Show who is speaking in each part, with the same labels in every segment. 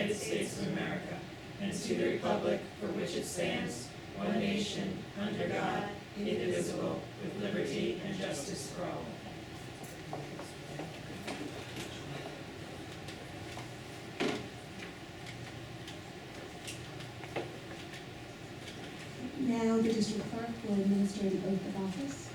Speaker 1: United States of America, and to the republic for which it stands, one nation, under God, indivisible, with liberty and justice for all.
Speaker 2: Now the district clerk will administer the oath of office.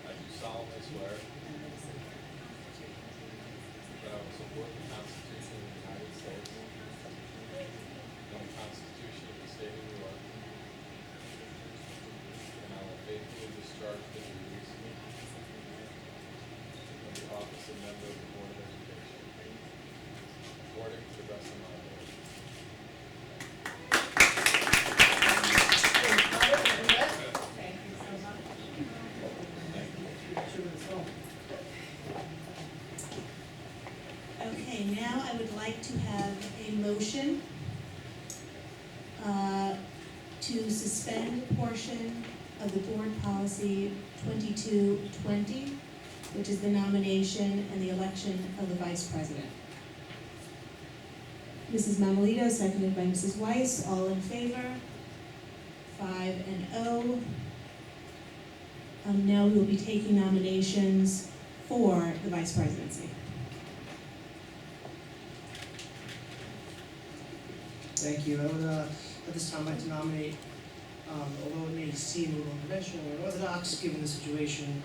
Speaker 3: I do solemnly swear that I will support the Constitution of the United States and the Constitution of the State of New York, and I will faithfully discharge the duties of the office of member of the Board of Education according to the best of my ability.
Speaker 1: Thank you so much.
Speaker 2: Okay, now I would like to have a motion to suspend a portion of the board policy 2220, which is the nomination and the election of the vice president. Mrs. Mamalito, seconded by Mrs. Weiss, all in favor? 5-0. Now we will be taking nominations for the vice presidency.
Speaker 4: Thank you. I would, at this time, like to nominate, although it may seem a little unconventional or unorthodox, given the situation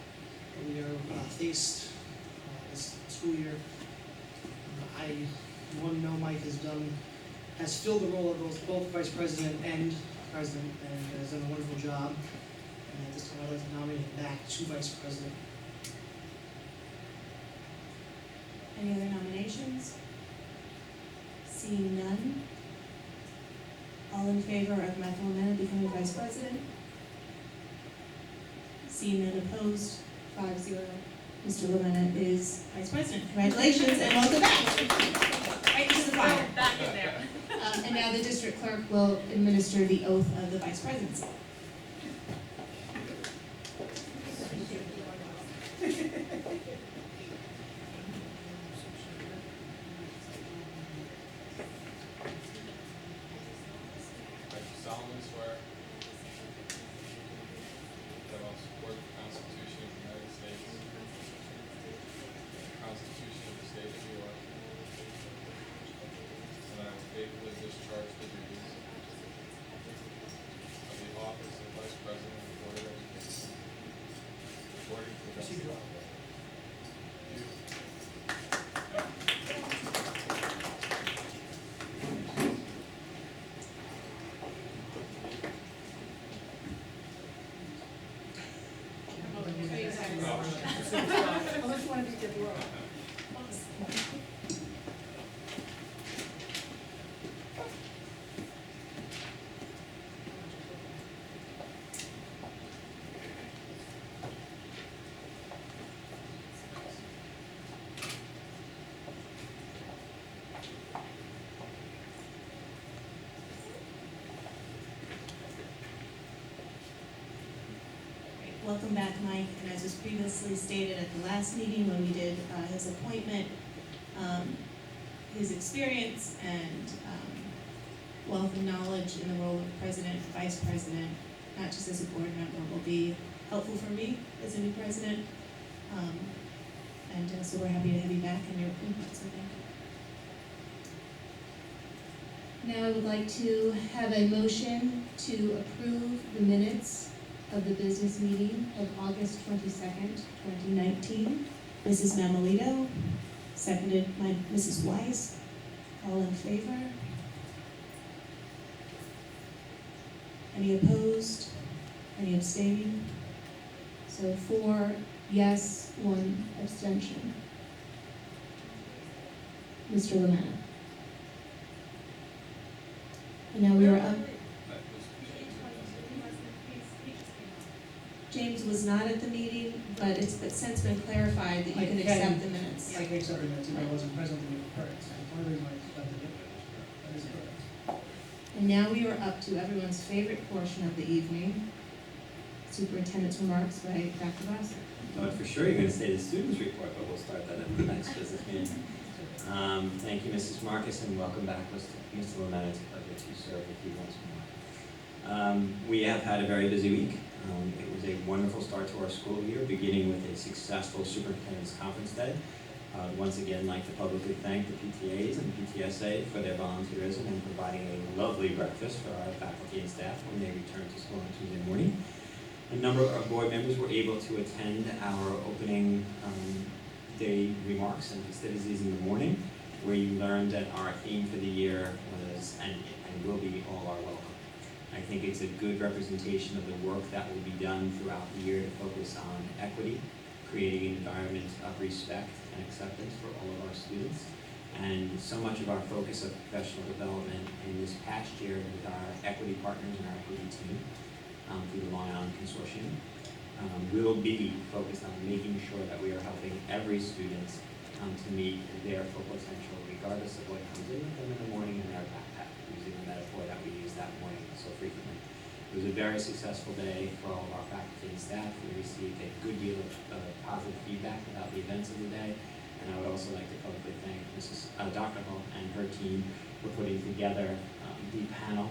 Speaker 4: that we are faced this school year. I know Mike has filled the role of both vice president and president, and has done a wonderful job. And at this time, I'd like to nominate him back to vice president.
Speaker 2: Any other nominations? Seeing none. All in favor of Michael Lamena becoming vice president? Seeing none opposed, 5-0. Mr. Lamena is vice president. Congratulations and welcome back. Right into the fire.
Speaker 1: Back in there.
Speaker 2: And now the district clerk will administer the oath of the vice presidency.
Speaker 3: I do solemnly swear that I will support the Constitution of the United States and the Constitution of the State of New York, and I will faithfully discharge the duties of the office of Vice President of the Board of Education according to the best of my ability.
Speaker 1: Unless you want to be the roll.
Speaker 2: Welcome back, Mike, and as was previously stated at the last meeting when we did his appointment, his experience and wealth of knowledge in the role of president and vice president, not just as a board member, will be helpful for me as a new president. So we're happy to have you back and your input, so thank you. Now I would like to have a motion to approve the minutes of the business meeting of August 22nd, 2019. Mrs. Mamalito, seconded by Mrs. Weiss. All in favor? Any opposed? Any abstaining? So 4 yes, 1 abstention. Mr. Lamena. And now we are up. James was not at the meeting, but it's since been clarified that you can accept the minutes.
Speaker 4: I can accept the minutes if I wasn't present, correct. One of the reasons I accepted it, that is correct.
Speaker 2: And now we are up to everyone's favorite portion of the evening, superintendent's remarks by Dr. Bosser.
Speaker 5: I thought for sure you're gonna say the students' report, but we'll start that at the next business meeting. Thank you, Mrs. Marcus, and welcome back, Mr. Lemon. It's a pleasure to serve with you once more. We have had a very busy week. It was a wonderful start to our school year, beginning with a successful superintendent's conference day. Once again, like to publicly thank the PTAs and the PTSA for their volunteerism in providing a lovely breakfast for our faculty and staff when they return to school on Tuesday morning. A number of board members were able to attend our opening day remarks and festivities in the morning, where you learned that our theme for the year was and will be all are welcome. I think it's a good representation of the work that will be done throughout the year to focus on equity, creating an environment of respect and acceptance for all of our students. And so much of our focus of professional development in this past year with our equity partners and our equity team through the Long Island Consortium will be focused on making sure that we are helping every student to meet their full potential, regardless of what comes in with them in the morning in their backpack, using the metaphor that we use that morning so frequently. It was a very successful day for all of our faculty and staff. We received a good deal of positive feedback about the events of the day, and I would also like to publicly thank Dr. Hall and her team for putting together the panel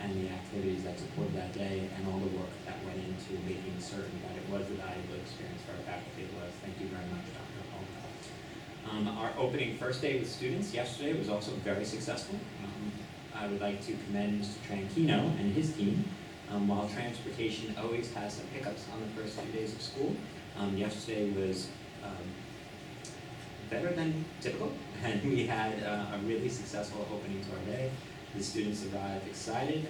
Speaker 5: and the activities that supported that day, and all the work that went into making certain that it was a valuable experience for our faculty. It was. Thank you very much, Dr. Hall. Our opening first day with students yesterday was also very successful. I would like to commend Mr. Tranquino and his team. While transportation always has some hiccups on the first few days of school, yesterday was better than typical, and we had a really successful opening to our day. The students arrived excited.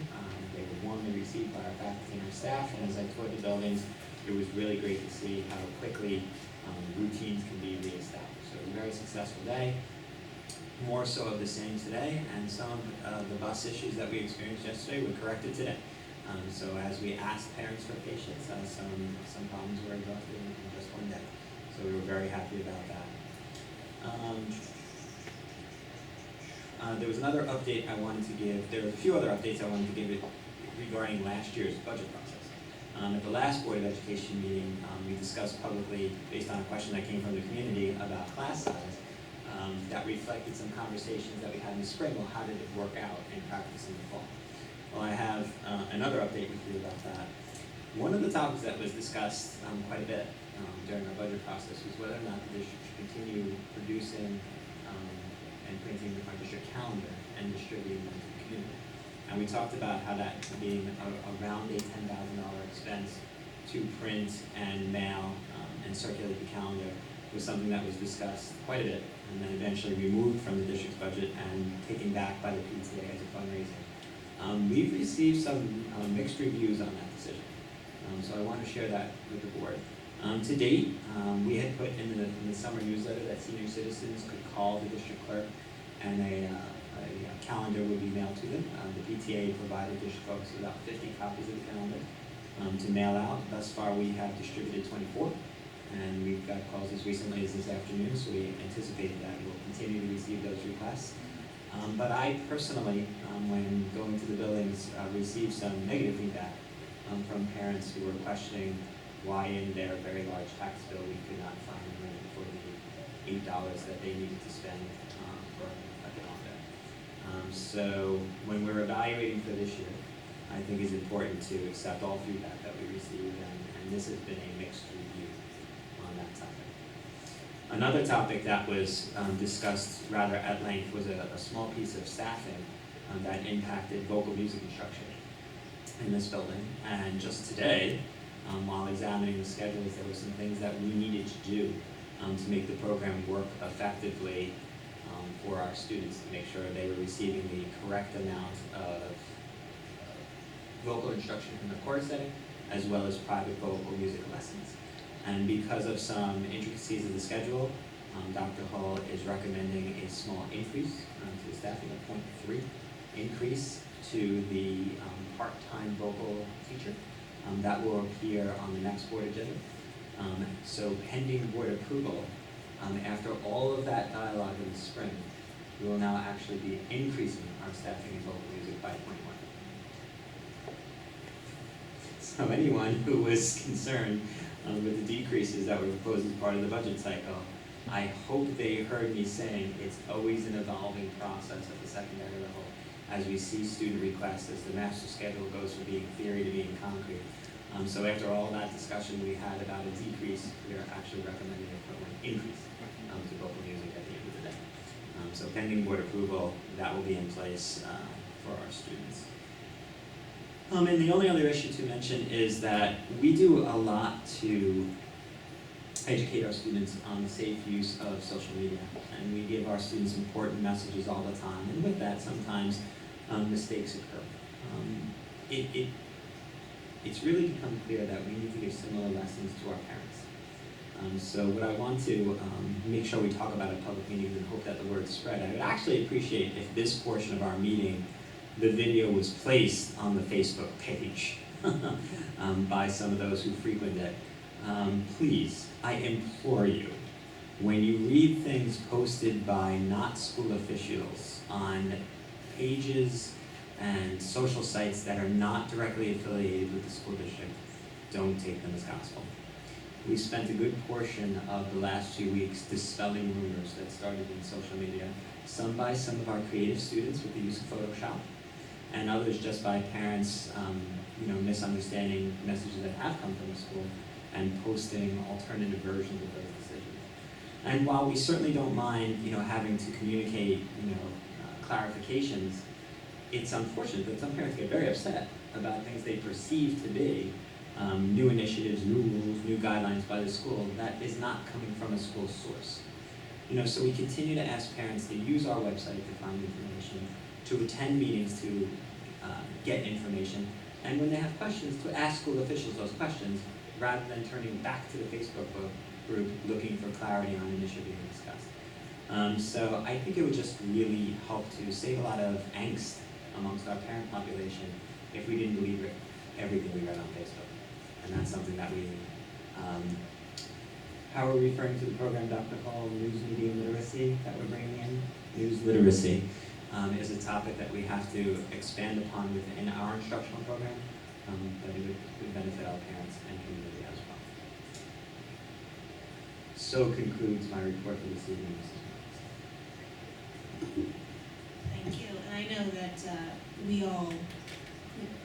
Speaker 5: They were warmly received by our faculty and our staff, and as I toured the buildings, it was really great to see how quickly routines can be reestablished. So it was a very successful day. More so of the same today, and some of the bus issues that we experienced yesterday were corrected today. So as we asked parents for patience, some problems were exhausted in just one day. So we were very happy about that. There was another update I wanted to give. There were a few other updates I wanted to give regarding last year's budget process. At the last Board of Education meeting, we discussed publicly, based on a question that came from the community about class size, that reflected some conversations that we had in the spring. Well, how did it work out in practice in the fall? Well, I have another update with you about that. One of the topics that was discussed quite a bit during our budget process was whether or not the district should continue producing and printing our district calendar and distributing them to the community. And we talked about how that being around a $10,000 expense to print and mail and circulate the calendar was something that was discussed quite a bit, and then eventually removed from the district's budget and taken back by the PTA as a fundraiser. We've received some mixed reviews on that decision, so I want to share that with the board. To date, we had put in the summer newsletter that senior citizens could call the district clerk and a calendar would be mailed to them. The PTA provided district folks with about 50 copies of the calendar to mail out. Thus far, we have distributed 24, and we've got calls as recently as this afternoon, so we anticipated that we'll continue to receive those requests. But I personally, when going to the buildings, received some negative feedback from parents who were questioning why in their very large tax bill we could not find room for the $8 that they needed to spend for a calendar. So when we're evaluating for this year, I think it's important to accept all feedback that we receive, and this has been a mixed review on that topic. Another topic that was discussed rather at length was a small piece of staffing that impacted vocal music instruction in this building. And just today, while examining the schedules, there were some things that we needed to do to make the program work effectively for our students, to make sure they were receiving the correct amount of vocal instruction in the core setting, as well as private vocal music lessons. And because of some intricacies of the schedule, Dr. Hull is recommending a small increase to the staffing, a 0.3 increase to the part-time vocal teacher. That will appear on the next board agenda. So pending board approval, after all of that dialogue in the spring, we will now actually be increasing our staffing in vocal music by 21. So anyone who was concerned with the decreases that were proposed as part of the budget cycle, I hope they heard me saying it's always an evolving process at the secondary level as we see student requests, as the master schedule goes from being theory to being concrete. So after all that discussion we had about a decrease, we are actually recommending an equivalent increase to vocal music at the end of the day. So pending board approval, that will be in place for our students. And the only other issue to mention is that we do a lot to educate our students on the safe use of social media, and we give our students important messages all the time, and with that sometimes mistakes occur. It's really become clear that we need to give similar lessons to our parents. So what I want to make sure we talk about at public meetings and hope that the word spread, I would actually appreciate if this portion of our meeting, the video was placed on the Facebook page by some of those who frequent it. Please, I implore you, when you read things posted by not school officials on pages and social sites that are not directly affiliated with the school district, don't take them as gospel. We spent a good portion of the last few weeks dispelling rumors that started in social media, some by some of our creative students with the use of Photoshop, and others just by parents misunderstanding messages that have come from the school and posting alternative versions of those decisions. And while we certainly don't mind having to communicate clarifications, it's unfortunate that some parents get very upset about things they perceive to be new initiatives, new rules, new guidelines by the school that is not coming from a school source. So we continue to ask parents to use our website to find information, to attend meetings to get information, and when they have questions, to ask school officials those questions rather than turning back to the Facebook group looking for clarity on an issue being discussed. So I think it would just really help to save a lot of angst amongst our parent population if we didn't believe everything we read on Facebook. And that's something that we, how are we referring to the program, Dr. Hall, news media literacy that we're bringing in? News literacy is a topic that we have to expand upon within our instructional program, but it would benefit our parents and community as well. So concludes my report for this evening, Mrs. Marks.
Speaker 2: Thank you, and I know that we all,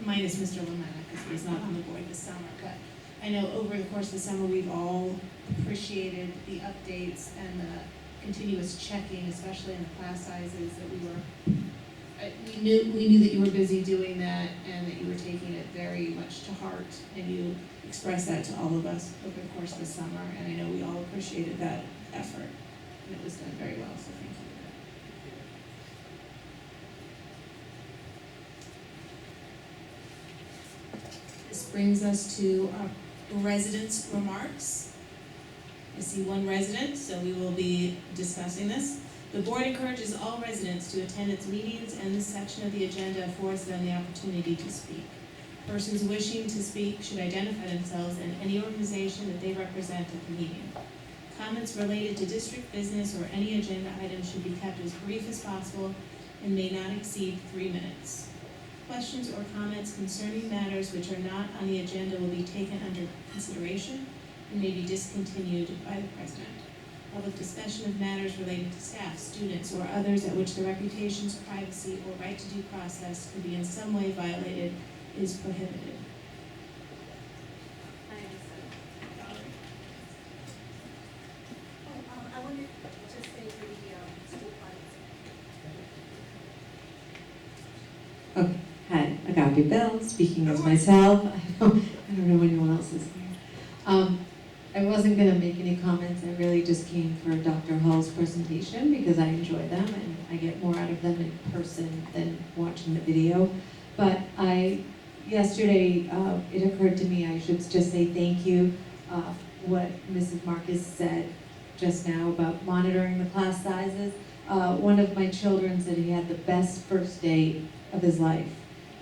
Speaker 2: minus Mr. Lemana, because he was not on the board this summer, but I know over the course of the summer, we've all appreciated the updates and the continuous checking, especially in the class sizes that we knew that you were busy doing that and that you were taking it very much to heart, and you expressed that to all of us over the course of the summer, and I know we all appreciated that effort, and it was done very well, so thank you. This brings us to our residents' remarks. I see one resident, so we will be discussing this. The board encourages all residents to attend its meetings, and this section of the agenda affords them the opportunity to speak. Persons wishing to speak should identify themselves and any organization that they represent at the meeting. Comments related to district business or any agenda item should be kept as brief as possible and may not exceed 3 minutes. Questions or comments concerning matters which are not on the agenda will be taken under consideration and may be discontinued by the president. Public discussion of matters relating to staff, students, or others at which the reputation's privacy or right to due process could be in some way violated is prohibited.
Speaker 6: I wanted to say for the school parties.
Speaker 7: Okay. Hi, Agape Bell, speaking as myself. I don't know anyone else is here. I wasn't going to make any comments. I really just came for Dr. Hall's presentation because I enjoy them and I get more out of them in person than watching the video. But yesterday, it occurred to me I should just say thank you. What Mrs. Marcus said just now about monitoring the class sizes. One of my children said he had the best first day of his life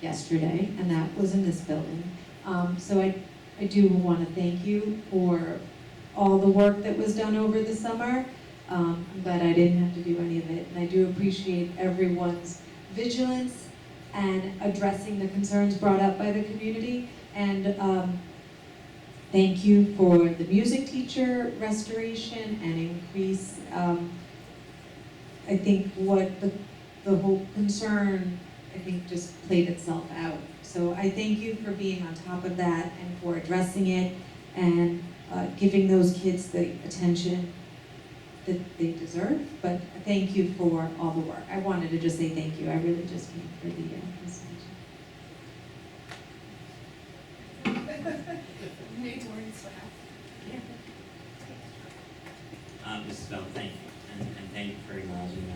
Speaker 7: yesterday, and that was in this building. So I do want to thank you for all the work that was done over the summer, I'm glad I didn't have to do any of it, and I do appreciate everyone's vigilance and addressing the concerns brought up by the community. And thank you for the music teacher restoration and increase. I think what the whole concern, I think, just played itself out. So I thank you for being on top of that and for addressing it and giving those kids the attention that they deserve. But thank you for all the work. I wanted to just say thank you. I really just came for the presentation.
Speaker 5: Mrs. Bell, thank you, and thank you for acknowledging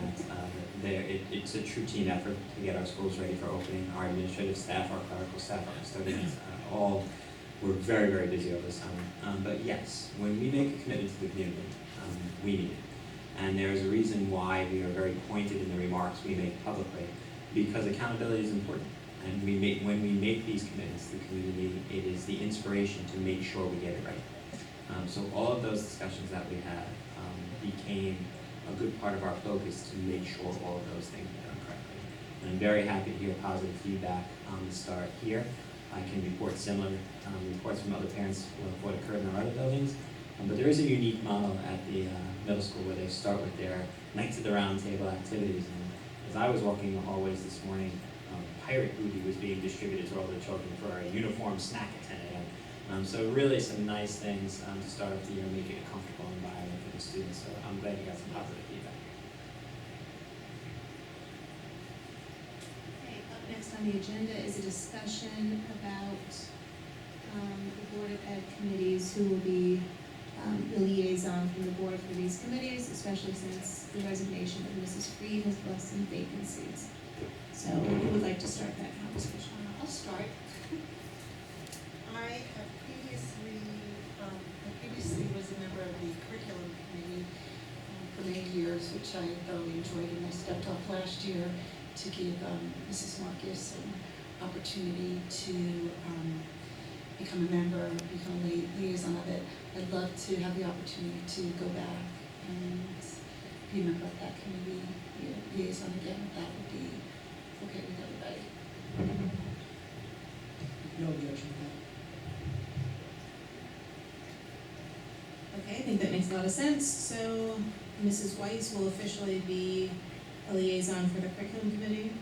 Speaker 5: that. It's a true team effort to get our schools ready for opening. Our administrative staff, our clerical staff, our custodians, all were very, very busy over the summer. But yes, when we make a commitment to the community, we need it. And there's a reason why we are very pointed in the remarks we make publicly, because accountability is important. And when we make these commitments to the community, it is the inspiration to make sure we get it right. So all of those discussions that we had became a good part of our focus to make sure all of those things are done correctly. And I'm very happy to hear positive feedback on the start here. I can report similar reports from other parents of what occurred in our other buildings. But there is a unique model at the middle school where they start with their Knights of the Round Table activities. And as I was walking the hallways this morning, pirate booty was being distributed to all the children for a uniform snack at 10 a.m. So really some nice things to start off the year, make it a comfortable environment for the students. So I'm glad you got some positive feedback.
Speaker 2: Okay, up next on the agenda is a discussion about the Board of Ed committees, who will be the liaison from the board for these committees, especially since the resignation of Mrs. Freed has left some vacancies. So who would like to start that conversation?
Speaker 6: I'll start. I previously was a member of the curriculum committee for many years, which I thoroughly enjoyed, and I stepped off last year to give Mrs. Marcus an opportunity to become a member, become a liaison of it. I'd love to have the opportunity to go back and be a member of that committee, be a liaison again, if that would be okay with everybody.
Speaker 4: No objection to that.
Speaker 2: Okay, I think that makes a lot of sense. So Mrs. Weiss will officially be a liaison for the curriculum committee.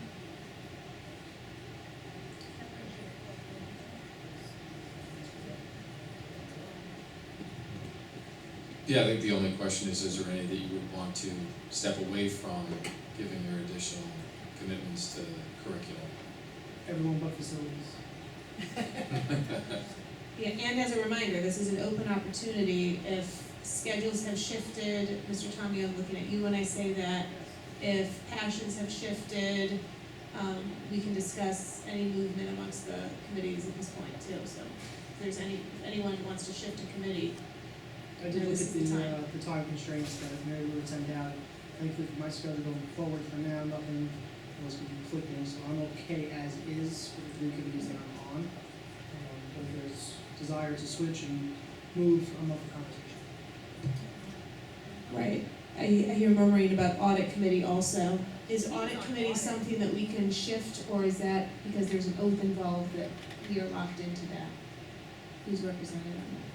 Speaker 3: Yeah, I think the only question is there any that you would want to step away from, given your additional commitments to curriculum?
Speaker 4: Everyone but facilities.
Speaker 2: Yeah, and as a reminder, this is an open opportunity. If schedules have shifted, Mr. Tommy, I'm looking at you when I say that. If passions have shifted, we can discuss any movement amongst the committees at this point too. So if anyone who wants to shift a committee,
Speaker 4: I did look at the time constraints that Mary would send out. Thankfully for my schedule going forward, for now, nothing else would be conflicting, so I'm okay as is with the three committees that I'm on. But if there's desire to switch and move, I'm up for conversation.
Speaker 2: right? I hear murmuring about audit committee also. Is audit committee something that we can shift, or is that because there's an oath involved that we are locked into that? Who's represented on that?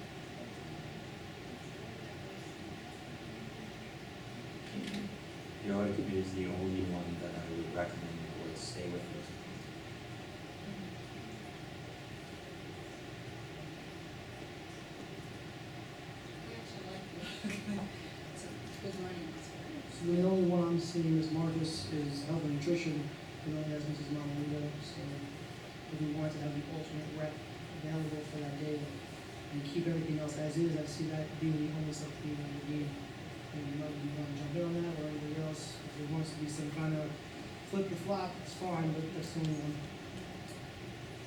Speaker 5: The audit committee is the only one that I would recommend the board stay with those.
Speaker 6: Good morning.
Speaker 4: So the only one I'm seeing is Marcus is health and nutrition, and only has Mrs. Mamalito, so if we wanted to have an alternate rep available for that day and keep everything else as is, I see that being the only subcommittee that would be. And you want to jump in on that or anybody else, if there wants to be some kind of flip or flop, it's fine, but that's the only one.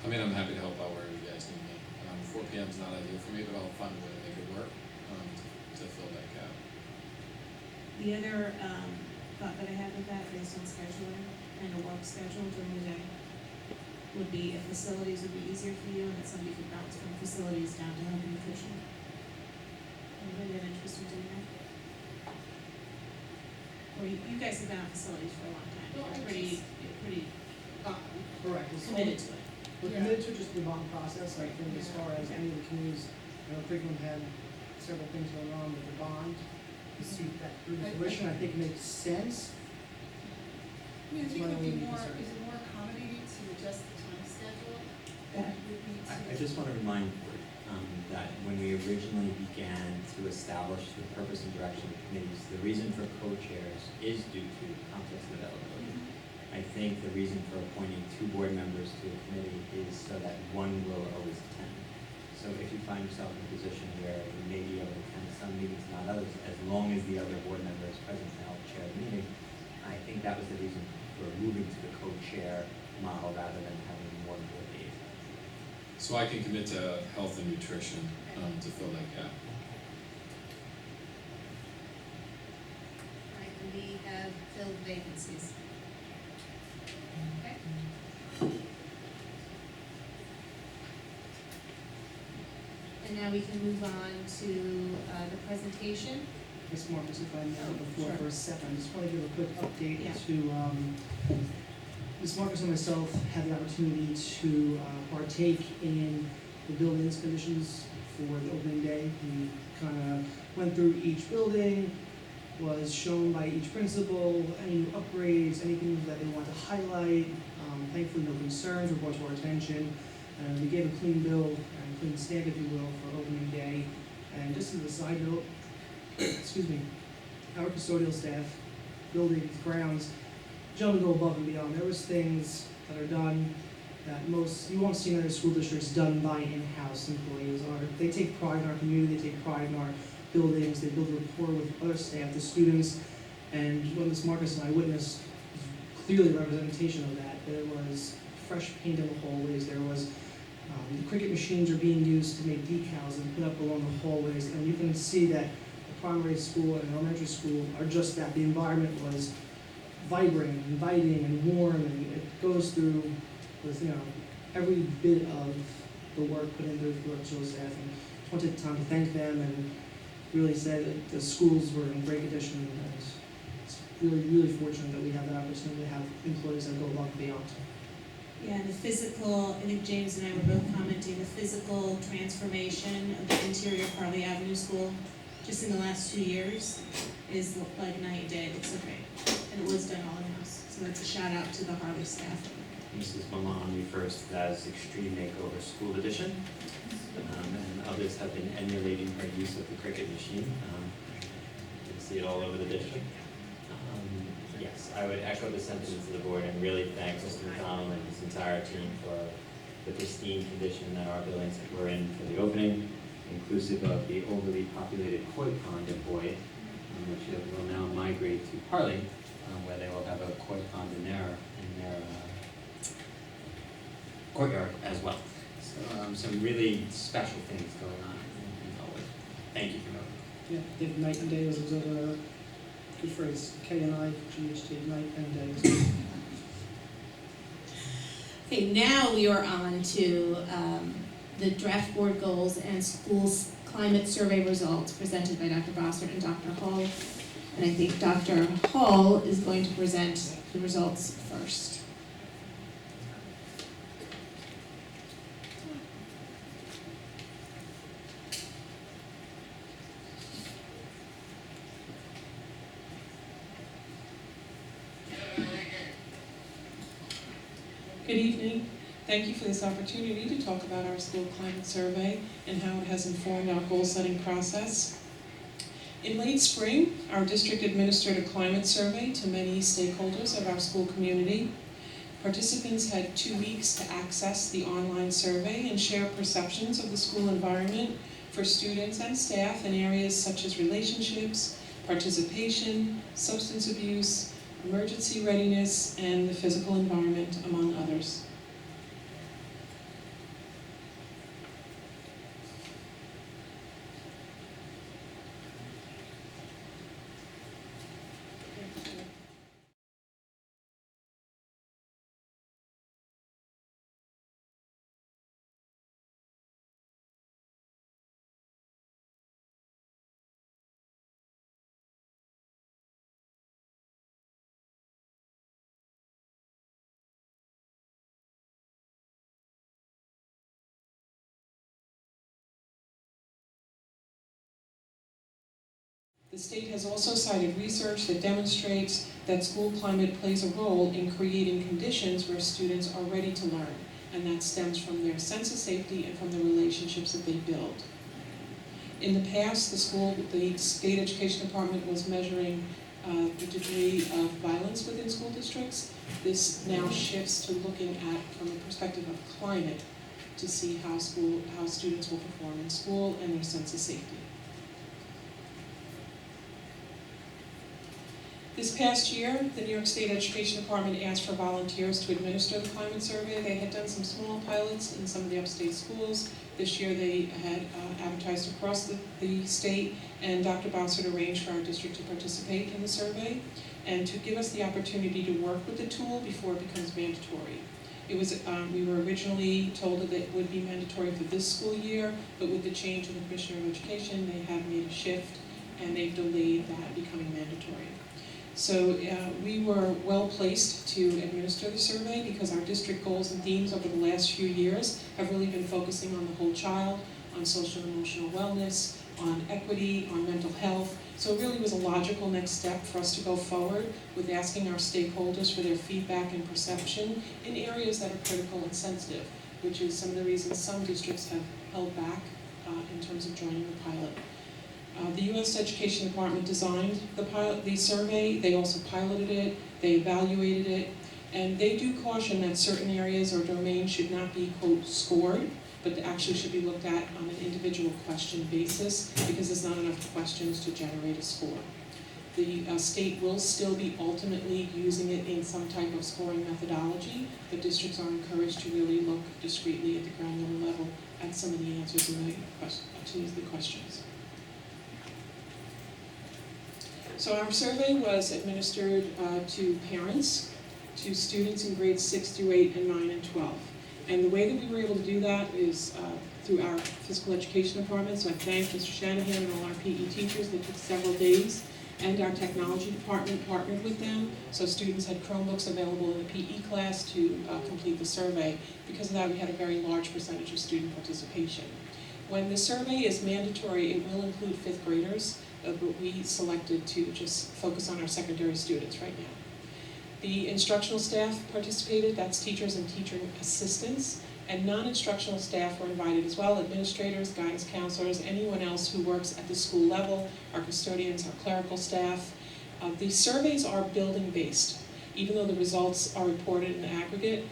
Speaker 3: I mean, I'm happy to help out wherever you guys need me. 4 p.m. is not ideal for me, but I'll find a way to make it work to fill that gap.
Speaker 2: The other thought that I had with that, based on scheduling and a work schedule during the day, would be if facilities would be easier for you and that somebody could bounce from facilities down to health and nutrition. Anybody have interest in doing that? or you guys have been on facilities for a long time, you're pretty
Speaker 4: Correct. It's all-
Speaker 2: committed to it.
Speaker 4: We're committed to just the bond process. I think as far as any of the communities, Curriculum had several things going on with the bond, to see that through to fruition, I think makes sense.
Speaker 6: I mean, I
Speaker 4: It's
Speaker 6: think
Speaker 4: my
Speaker 6: it would be
Speaker 4: only
Speaker 6: more,
Speaker 4: concern.
Speaker 6: is it more accommodating to adjust the time schedule than it would be to?
Speaker 5: I just want to remind the board that when we originally began to establish the purpose and direction of committees, the reason for co-chairs is due to conflicts of availability. I think the reason for appointing 2 board members to a committee is so that one will always attend. So if you find yourself in a position where you may be able to attend some meetings, not others, as long as the other board member is present to help chair the meeting, I think that was the reason for moving to the co-chair model rather than having one board liaison.
Speaker 3: So I can commit to health and nutrition, to fill that gap.
Speaker 2: Right, and we have filled vacancies. Okay. And now we can move on to the presentation.
Speaker 4: Ms. Marcus, if I may, on the floor
Speaker 2: Sure.
Speaker 4: for a second, I just want to give a quick update
Speaker 2: Yeah.
Speaker 4: to, Ms. Marcus and myself had the opportunity to partake in the buildings conditions for the opening day. We kind of went through each building, was shown by each principal, any new upgrades, anything that they want to highlight. Thankfully, no concerns were brought to our attention. And we gave a clean bill, and clean stamp, if you will, for opening day. And just as a side note, excuse me, our custodial staff, buildings, grounds, generally go above and beyond. There was things that are done that most, you won't see in other school districts done by in-house employees. They take pride in our community, they take pride in our buildings, they build rapport with other staff, the students. And what Ms. Marcus and I witnessed was clearly a representation of that. There was fresh paint in the hallways, there was the cricket machines are being used to make decals and put up along the hallways, and you can see that the primary school and elementary school are just that. The environment was vibrant, inviting, and warm, and it goes through with, every bit of the work put into the custodial staff. And just want to take the time to thank them and really say that the schools were in great condition, and it's really, really fortunate that we have that opportunity to have employees that go above and beyond.
Speaker 2: Yeah, and the physical, I think James and I were both commenting, the physical transformation of the interior of Harley Avenue School, just in the last 2 years, is like night and day. It looks so great. And it was done all in-house. So that's a shout out to the Harley staff.
Speaker 5: Mrs. Milan refers to that as Extreme Makeover School Edition, and others have been emulating her use of the cricket machine. You can see it all over the district. Yes, I would echo the sentiments of the board and really thank Mr. McDonald and his entire team for the pristine condition that our buildings were in for the opening, inclusive of the overly populated koi pond at Boyd, which will now migrate to Harley, where they will have a koi pond in their courtyard as well. So some really special things going on in Elwood. Thank you for noting.
Speaker 4: Yeah, I think night and day was a good phrase. K&I, GHT, night and day.
Speaker 2: Okay, now we are on to the draft board goals and schools climate survey results presented by Dr. Bossert and Dr. Hall. And I think Dr. Hall is going to present the results first.
Speaker 8: Good evening. Thank you for this opportunity to talk about our school climate survey and how it has informed our goal-setting process. In late spring, our district administered a climate survey to many stakeholders of our school community. Participants had 2 weeks to access the online survey and share perceptions of the school environment for students and staff in areas such as relationships, participation, substance abuse, emergency readiness, and the physical environment, among others. The state has also cited research that demonstrates that school climate plays a role in creating conditions where students are ready to learn, and that stems from their sense of safety and from the relationships that they build. In the past, the state education department was measuring the degree of violence within school districts. This now shifts to looking at, from the perspective of climate, to see how students will perform in school and their sense of safety. This past year, the New York State Education Department asked for volunteers to administer the climate survey. They had done some small pilots in some of the upstate schools. This year they had advertised across the state, and Dr. Bossert arranged for our district to participate in the survey and to give us the opportunity to work with the tool before it becomes mandatory. It was, we were originally told that it would be mandatory for this school year, but with the change in the Commissioner of Education, they have made a shift and they've delayed that becoming mandatory. So we were well placed to administer the survey because our district goals and themes over the last few years have really been focusing on the whole child, on social and emotional wellness, on equity, on mental health. So it really was a logical next step for us to go forward with asking our stakeholders for their feedback and perception in areas that are critical and sensitive, which is some of the reasons some districts have held back in terms of joining the pilot. The U.S. Education Department designed the survey. They also piloted it, they evaluated it, and they do caution that certain areas or domains should not be, quote, scored, but actually should be looked at on an individual question basis because there's not enough questions to generate a score. The state will still be ultimately using it in some type of scoring methodology, but districts are encouraged to really look discreetly at the granular level at some of the answers to the questions. So our survey was administered to parents, to students in grades 6 through 8 and 9 and 12. And the way that we were able to do that is through our physical education department. So I thank Mr. Shanahan and all our PE teachers. They took several days. And our technology department partnered with them. So students had Chromebooks available in the PE class to complete the survey. Because of that, we had a very large percentage of student participation. When the survey is mandatory, it will include 5th graders. But we selected to just focus on our secondary students right now. The instructional staff participated, that's teachers and teacher assistants, and non-instructional staff were invited as well, administrators, guidance counselors, anyone else who works at the school level, our custodians, our clerical staff. These surveys are building-based, even though the results are reported in aggregate.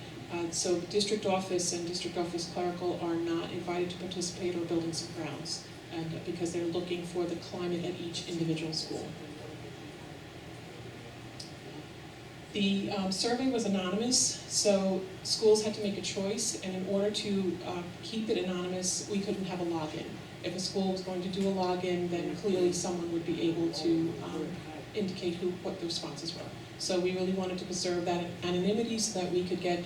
Speaker 8: So district office and district office clerical are not invited to participate or buildings and grounds. And because they're looking for the climate at each individual school. The survey was anonymous, so schools had to make a choice, and in order to keep it anonymous, we couldn't have a login. If a school was going to do a login, then clearly someone would be able to indicate what the responses were. So we really wanted to preserve that anonymity so that we could get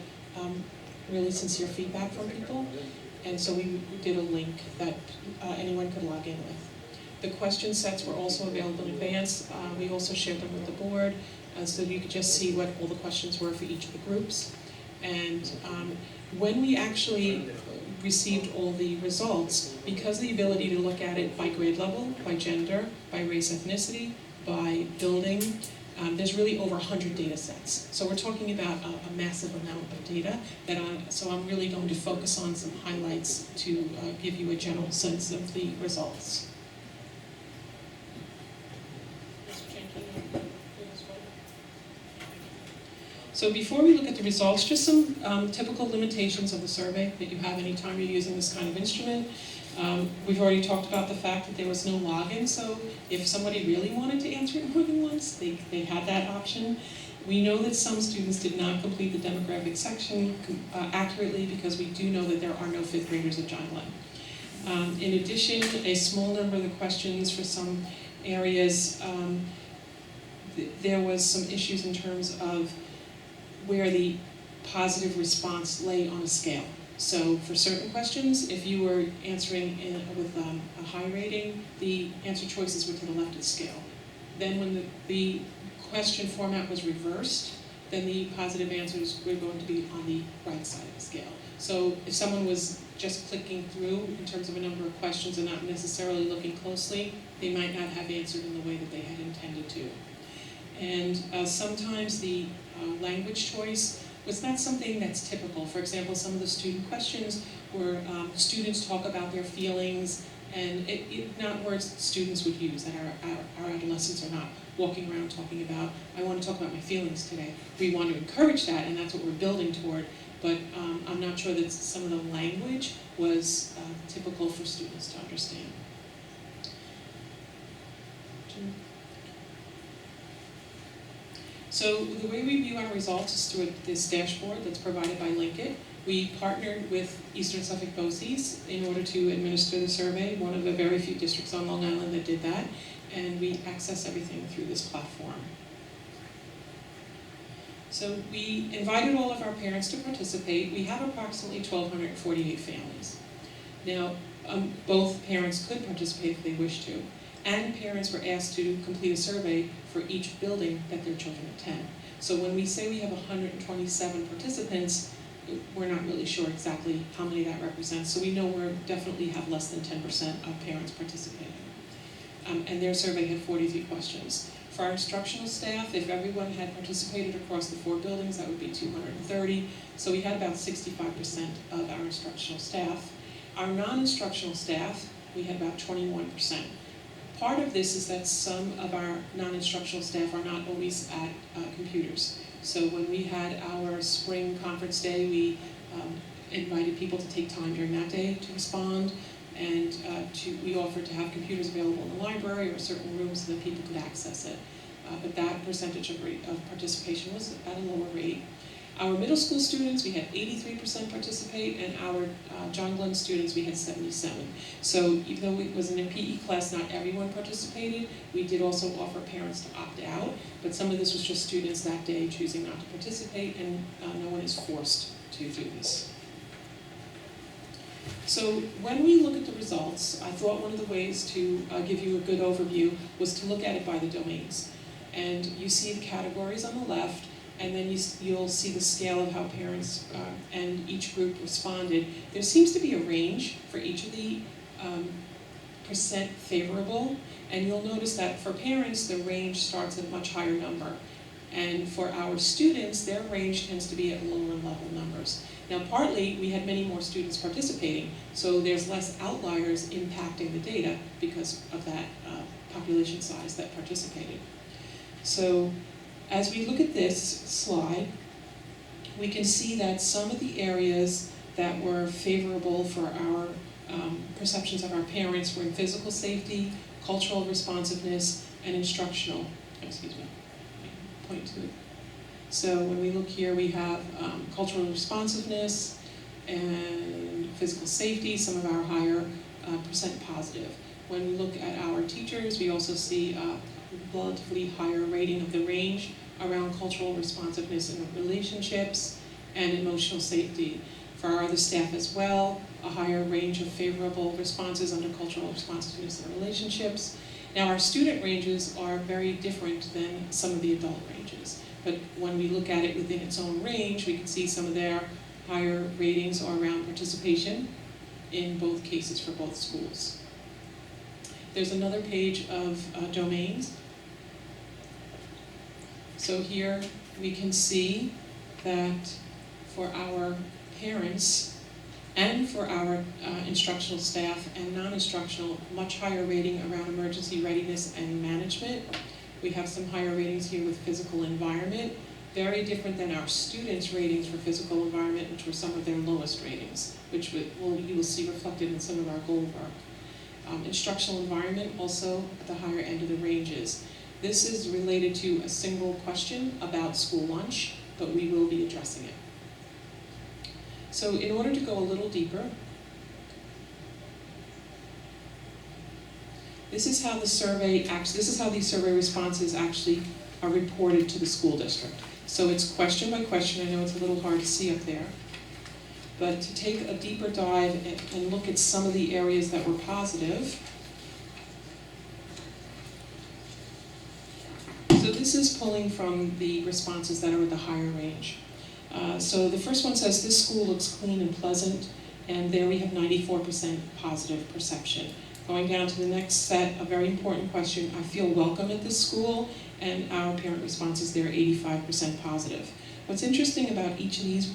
Speaker 8: really sincere feedback from people. And so we did a link that anyone could log in with. The question sets were also available in advance. We also shared them with the board so you could just see what all the questions were for each of the groups. And when we actually received all the results, because of the ability to look at it by grade level, by gender, by race, ethnicity, by building, there's really over 100 data sets. So we're talking about a massive amount of data. So I'm really going to focus on some highlights to give you a general sense of the results. So before we look at the results, just some typical limitations of the survey that you have anytime you're using this kind of instrument. We've already talked about the fact that there was no login, so if somebody really wanted to answer it more than once, they had that option. We know that some students did not complete the demographic section accurately because we do know that there are no 5th graders at John Glenn. In addition, a small number of the questions for some areas, there was some issues in terms of where the positive response lay on a scale. So for certain questions, if you were answering with a high rating, the answer choices were to the left of the scale. Then when the question format was reversed, then the positive answers were going to be on the right side of the scale. So if someone was just clicking through in terms of a number of questions and not necessarily looking closely, they might not have answered in the way that they had intended to. And sometimes the language choice was not something that's typical. For example, some of the student questions where students talk about their feelings, and not words that students would use, that our adolescents are not walking around talking about, I want to talk about my feelings today. We want to encourage that, and that's what we're building toward, but I'm not sure that some of the language was typical for students to understand. So the way we view our results is through this dashboard that's provided by Linkit. We partnered with Eastern Suffolk BOCES in order to administer the survey, one of the very few districts on Long Island that did that, and we access everything through this platform. So we invited all of our parents to participate. We have approximately 1,248 families. Now, both parents could participate if they wish to, and parents were asked to complete a survey for each building that their children attend. So when we say we have 127 participants, we're not really sure exactly how many that represents. So we know we definitely have less than 10% of parents participating. And their survey had 43 questions. For our instructional staff, if everyone had participated across the 4 buildings, that would be 230. So we had about 65% of our instructional staff. Our non-instructional staff, we had about 21%. Part of this is that some of our non-instructional staff are not always at computers. So when we had our spring conference day, we invited people to take time during that day to respond, and we offered to have computers available in the library or certain rooms so that people could access it. But that percentage of participation was at a lower rate. Our middle school students, we had 83% participate, and our John Glenn students, we had 77. So even though it was in a PE class, not everyone participated. We did also offer parents to opt out, but some of this was just students that day choosing not to participate, and no one is forced to do this. So when we look at the results, I thought one of the ways to give you a good overview was to look at it by the domains. And you see the categories on the left, and then you'll see the scale of how parents and each group responded. There seems to be a range for each of the percent favorable, and you'll notice that for parents, the range starts at a much higher number. And for our students, their range tends to be at lower level numbers. Now, partly, we had many more students participating, so there's less outliers impacting the data because of that population size that participated. So, as we look at this slide, we can see that some of the areas that were favorable for our perceptions of our parents were in physical safety, cultural responsiveness, and instructional, point to it. So when we look here, we have cultural responsiveness and physical safety, some of our higher percent positive. When we look at our teachers, we also see a relatively higher rating of the range around cultural responsiveness in relationships and emotional safety. For our other staff as well, a higher range of favorable responses under cultural responsiveness and relationships. Now our student ranges are very different than some of the adult ranges, but when we look at it within its own range, we can see some of their higher ratings are around participation in both cases for both schools. There's another page of domains. So here we can see that for our parents and for our instructional staff and non-instructional, much higher rating around emergency readiness and management. We have some higher ratings here with physical environment, very different than our students' ratings for physical environment, which were some of their lowest ratings, which you will see reflected in some of our goal work. Instructional environment also at the higher end of the ranges. This is related to a single question about school lunch, but we will be addressing it. So in order to go a little deeper, this is how these survey responses actually are reported to the school district. So it's question by question. I know it's a little hard to see up there, but to take a deeper dive and look at some of the areas that were positive. So this is pulling from the responses that are at the higher range. So the first one says, this school looks clean and pleasant, and there we have 94% positive perception. Going down to the next set, a very important question, I feel welcome at this school, and our parent responses there, 85% positive. What's interesting about each of these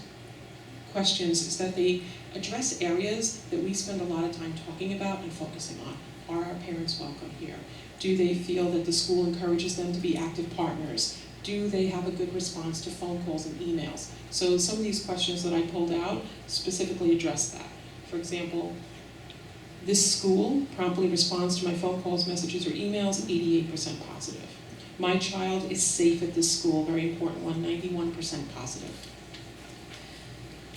Speaker 8: questions is that they address areas that we spend a lot of time talking about and focusing on. Are our parents welcome here? Do they feel that the school encourages them to be active partners? Do they have a good response to phone calls and emails? So some of these questions that I pulled out specifically address that. For example, this school promptly responds to my phone calls, messages, or emails, 88% positive. My child is safe at this school, very important one, 91% positive.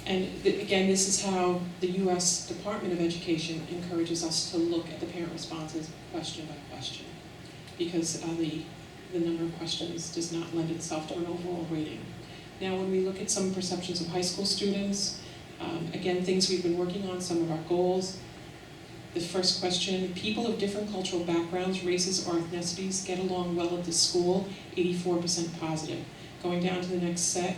Speaker 8: And again, this is how the U.S. Department of Education encourages us to look at the parent responses question by question, because the number of questions does not lend itself to an overall rating. Now, when we look at some perceptions of high school students, again, things we've been working on, some of our goals. The first question, people of different cultural backgrounds, races, or ethnicities get along well at the school, 84% positive. Going down to the next set,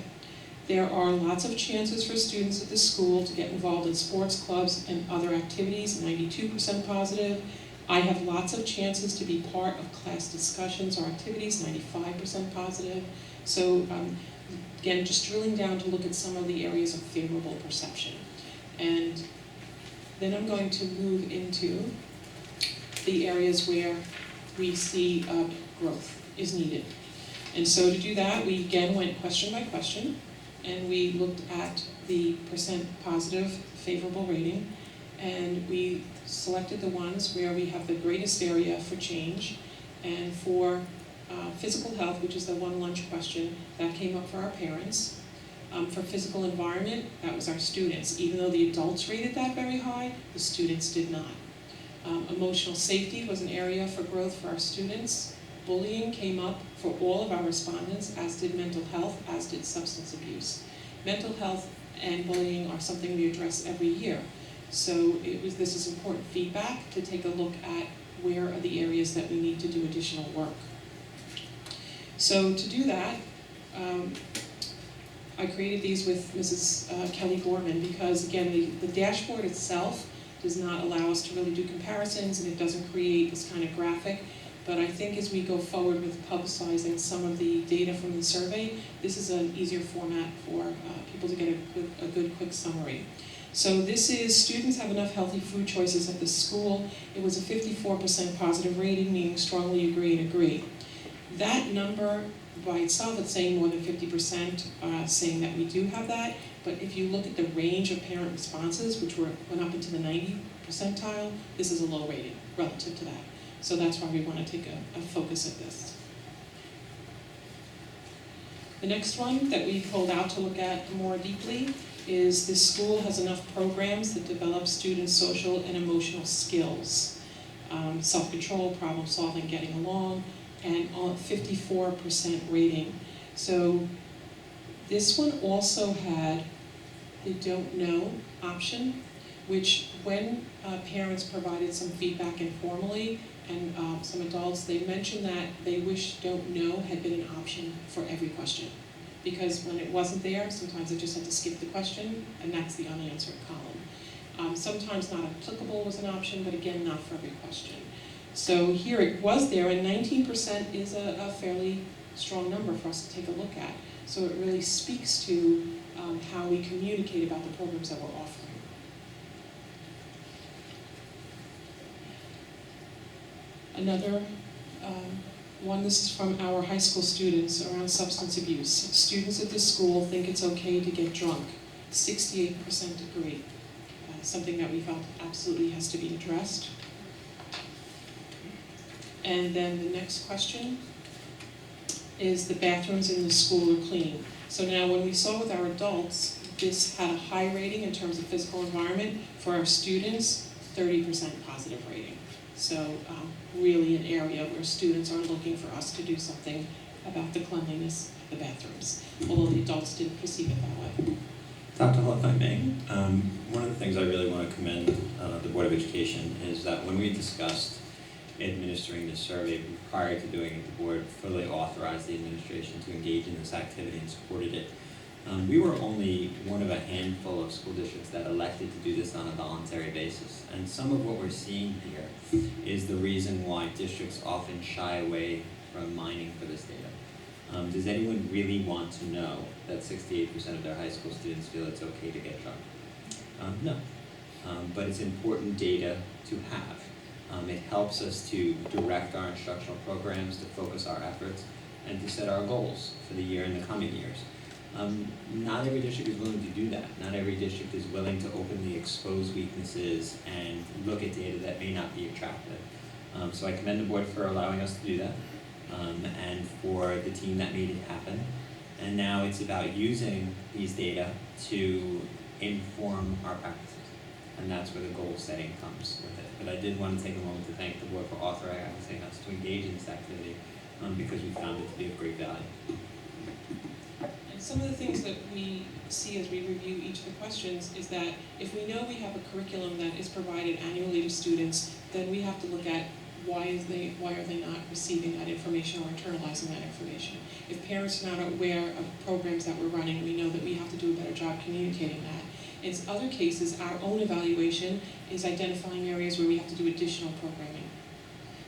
Speaker 8: there are lots of chances for students at the school to get involved in sports clubs and other activities, 92% positive. I have lots of chances to be part of class discussions or activities, 95% positive. So again, just drilling down to look at some of the areas of favorable perception. And then I'm going to move into the areas where we see growth is needed. And so to do that, we again went question by question, and we looked at the percent positive favorable rating, and we selected the ones where we have the greatest area for change. And for physical health, which is the one lunch question, that came up for our parents. For physical environment, that was our students. Even though the adults rated that very high, the students did not. Emotional safety was an area for growth for our students. Bullying came up for all of our respondents, as did mental health, as did substance abuse. Mental health and bullying are something we address every year. So this is important feedback to take a look at where are the areas that we need to do additional work. So to do that, I created these with Mrs. Kelly Gorman because, again, the dashboard itself does not allow us to really do comparisons, and it doesn't create this kind of graphic. But I think as we go forward with publicizing some of the data from the survey, this is an easier format for people to get a good quick summary. So this is, students have enough healthy food choices at the school. It was a 54% positive rating, meaning strongly agree and agree. That number by itself, it's saying more than 50%, saying that we do have that. But if you look at the range of parent responses, which went up into the 90 percentile, this is a low rating relative to that. So that's why we want to take a focus at this. The next one that we pulled out to look at more deeply is this school has enough programs that develop students' social and emotional skills, self-control, problem solving, getting along, and 54% rating. So this one also had the don't know option, which when parents provided some feedback informally, and some adults, they mentioned that they wish don't know had been an option for every question. Because when it wasn't there, sometimes they just had to skip the question, and that's the unanswered column. Sometimes not applicable was an option, but again, not for every question. So here it was there, and 19% is a fairly strong number for us to take a look at. So it really speaks to how we communicate about the programs that we're offering. Another one, this is from our high school students around substance abuse. Students at this school think it's okay to get drunk. 68% agree. Something that we felt absolutely has to be addressed. And then the next question is the bathrooms in the school are clean. So now when we saw with our adults, this had a high rating in terms of physical environment. For our students, 30% positive rating. So really an area where students are looking for us to do something about the cleanliness of the bathrooms, although the adults didn't perceive it that way.
Speaker 5: Dr. Hall, if I may, one of the things I really want to commend the Board of Education is that when we discussed administering the survey. Prior to doing it, the board fully authorized the administration to engage in this activity and supported it. We were only one of a handful of school districts that elected to do this on a voluntary basis. And some of what we're seeing here is the reason why districts often shy away from mining for this data. Does anyone really want to know that 68% of their high school students feel it's okay to get drunk? No. But it's important data to have. It helps us to direct our instructional programs, to focus our efforts, and to set our goals for the year and the coming years. Not every district is willing to do that. Not every district is willing to openly expose weaknesses and look at data that may not be attractive. So I commend the board for allowing us to do that, and for the team that made it happen. And now it's about using these data to inform our practices. And that's where the goal setting comes with it. But I did want to take a moment to thank the board for authorizing us to engage in this activity, because we found it to be of great value.
Speaker 8: And some of the things that we see as we review each of the questions is that if we know we have a curriculum that is provided annually to students, then we have to look at why are they not receiving that information or internalizing that information. If parents are not aware of programs that we're running, we know that we have to do a better job communicating that. In other cases, our own evaluation is identifying areas where we have to do additional programming.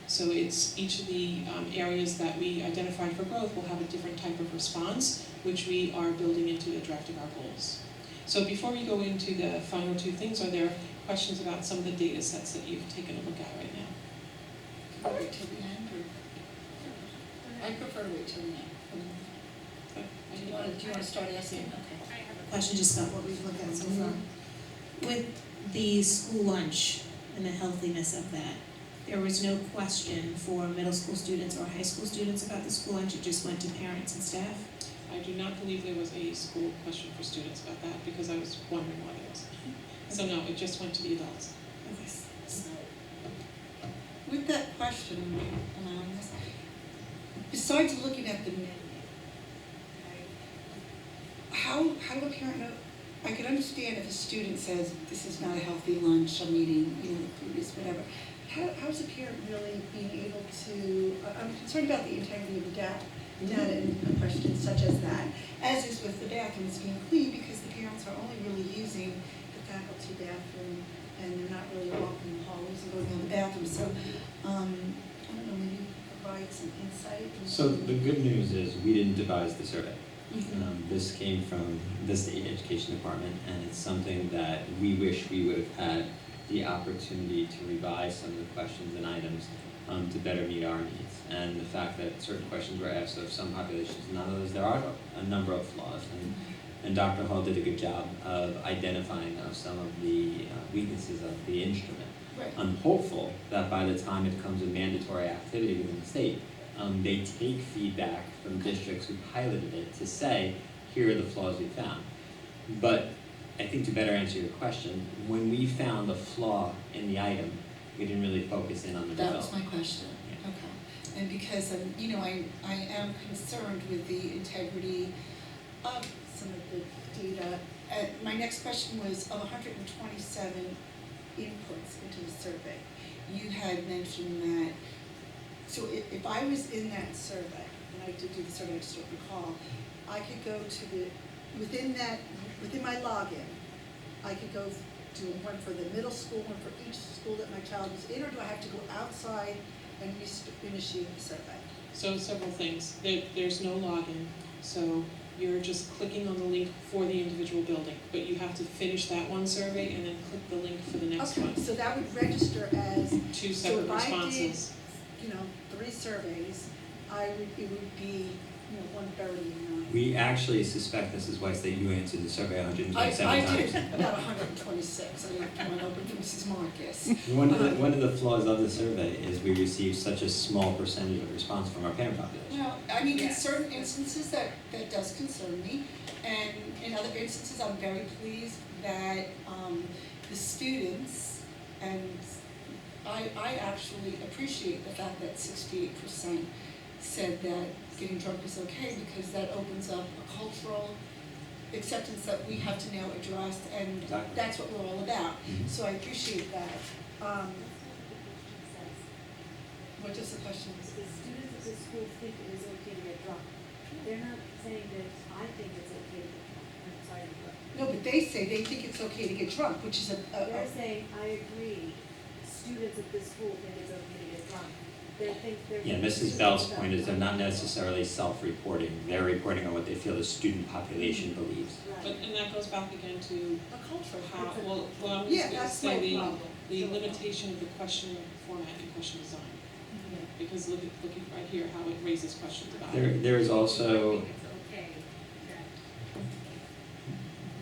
Speaker 8: So it's each of the areas that we identified for growth will have a different type of response, which we are building into the draft of our goals. So before we go into the final two things, are there questions about some of the data sets that you've taken a look at right now?
Speaker 6: Can we wait till the end, or? I prefer to wait till the end.
Speaker 8: Okay.
Speaker 6: Do you want to start asking? Okay.
Speaker 2: Question just about what we've looked at so far. With the school lunch and the healthiness of that, there was no question for middle school students or high school students about the school lunch, it just went to parents and staff?
Speaker 8: I do not believe there was a school question for students about that, because I was wondering why there wasn't. So no, it just went to the adults.
Speaker 2: Okay.
Speaker 6: So, with that question, besides looking at the menu, how do a parent know? I can understand if a student says, this is not a healthy lunch, I'm eating, the food is whatever. How's a parent really being able to, I'm concerned about the integrity of the data and questions such as that, as is with the bathrooms being clean, because the parents are only really using the faculty bathroom, and they're not really walking the hallways and going to the bathroom. So, I don't know, maybe provide some insight.
Speaker 5: So the good news is we didn't devise the survey. This came from the state education department, and it's something that we wish we would have had the opportunity to revise some of the questions and items to better meet our needs. And the fact that certain questions were asked of some populations, none of those, there are a number of flaws. And Dr. Hall did a good job of identifying some of the weaknesses of the instrument.
Speaker 6: Right.
Speaker 5: I'm hopeful that by the time it becomes a mandatory activity within the state, they take feedback from districts who piloted it to say, here are the flaws we found. But I think to better answer your question, when we found a flaw in the item, we didn't really focus in on the
Speaker 6: That
Speaker 5: development.
Speaker 6: was my question.
Speaker 5: Yeah.
Speaker 6: Okay. And because, I am concerned with the integrity of some of the data. My next question was, of 127 inputs into the survey, you had mentioned that, so if I was in that survey, and I did do the survey, I just don't recall, I could go to within my login, I could go do one for the middle school, one for each school that my child was in, or do I have to go outside and initiate the survey?
Speaker 8: So several things. There's no login, so you're just clicking on the link for the individual building, but you have to finish that one survey and then click the link for the next one.
Speaker 6: Okay, so that would register as,
Speaker 8: Two
Speaker 6: so
Speaker 8: separate
Speaker 6: if I
Speaker 8: responses.
Speaker 6: did, 3 surveys, it would be, 139.
Speaker 5: We actually suspect, Mrs. Weiss, that you answered the survey 127
Speaker 6: I
Speaker 5: times.
Speaker 6: did, not 126, I left one open for Mrs. Marcus.
Speaker 5: One of the flaws of the survey is we received such a small percentage of response from our parent population.
Speaker 6: Well, in certain instances that does concern me, and in other instances, I'm very pleased that the students, and I actually appreciate the fact that 68% said that getting drunk is okay, because that opens up a cultural acceptance that we have to now address, and
Speaker 5: Exactly.
Speaker 6: that's what we're all about.
Speaker 5: Mhm.
Speaker 6: So I appreciate that. What does the question
Speaker 9: The students at this school think it is okay to get drunk. They're not saying that I think it's okay to get drunk. I'm sorry to interrupt.
Speaker 6: No, but they say they think it's okay to get drunk, which is
Speaker 9: They're saying, I agree, students at this school think it's okay to get drunk. They think they're.
Speaker 5: Yeah, Mrs. Bell's point is they're not necessarily self-reporting, they're reporting on what they feel the student population believes.
Speaker 8: But, and that goes back again to
Speaker 6: a culture.
Speaker 8: how, well, I'm
Speaker 6: Yeah,
Speaker 8: just gonna
Speaker 6: that's
Speaker 8: say
Speaker 6: my
Speaker 8: the,
Speaker 6: problem.
Speaker 8: the limitation of the question format and question design. Because look right here, how it raises questions about it.
Speaker 5: There is also,
Speaker 9: I think it's okay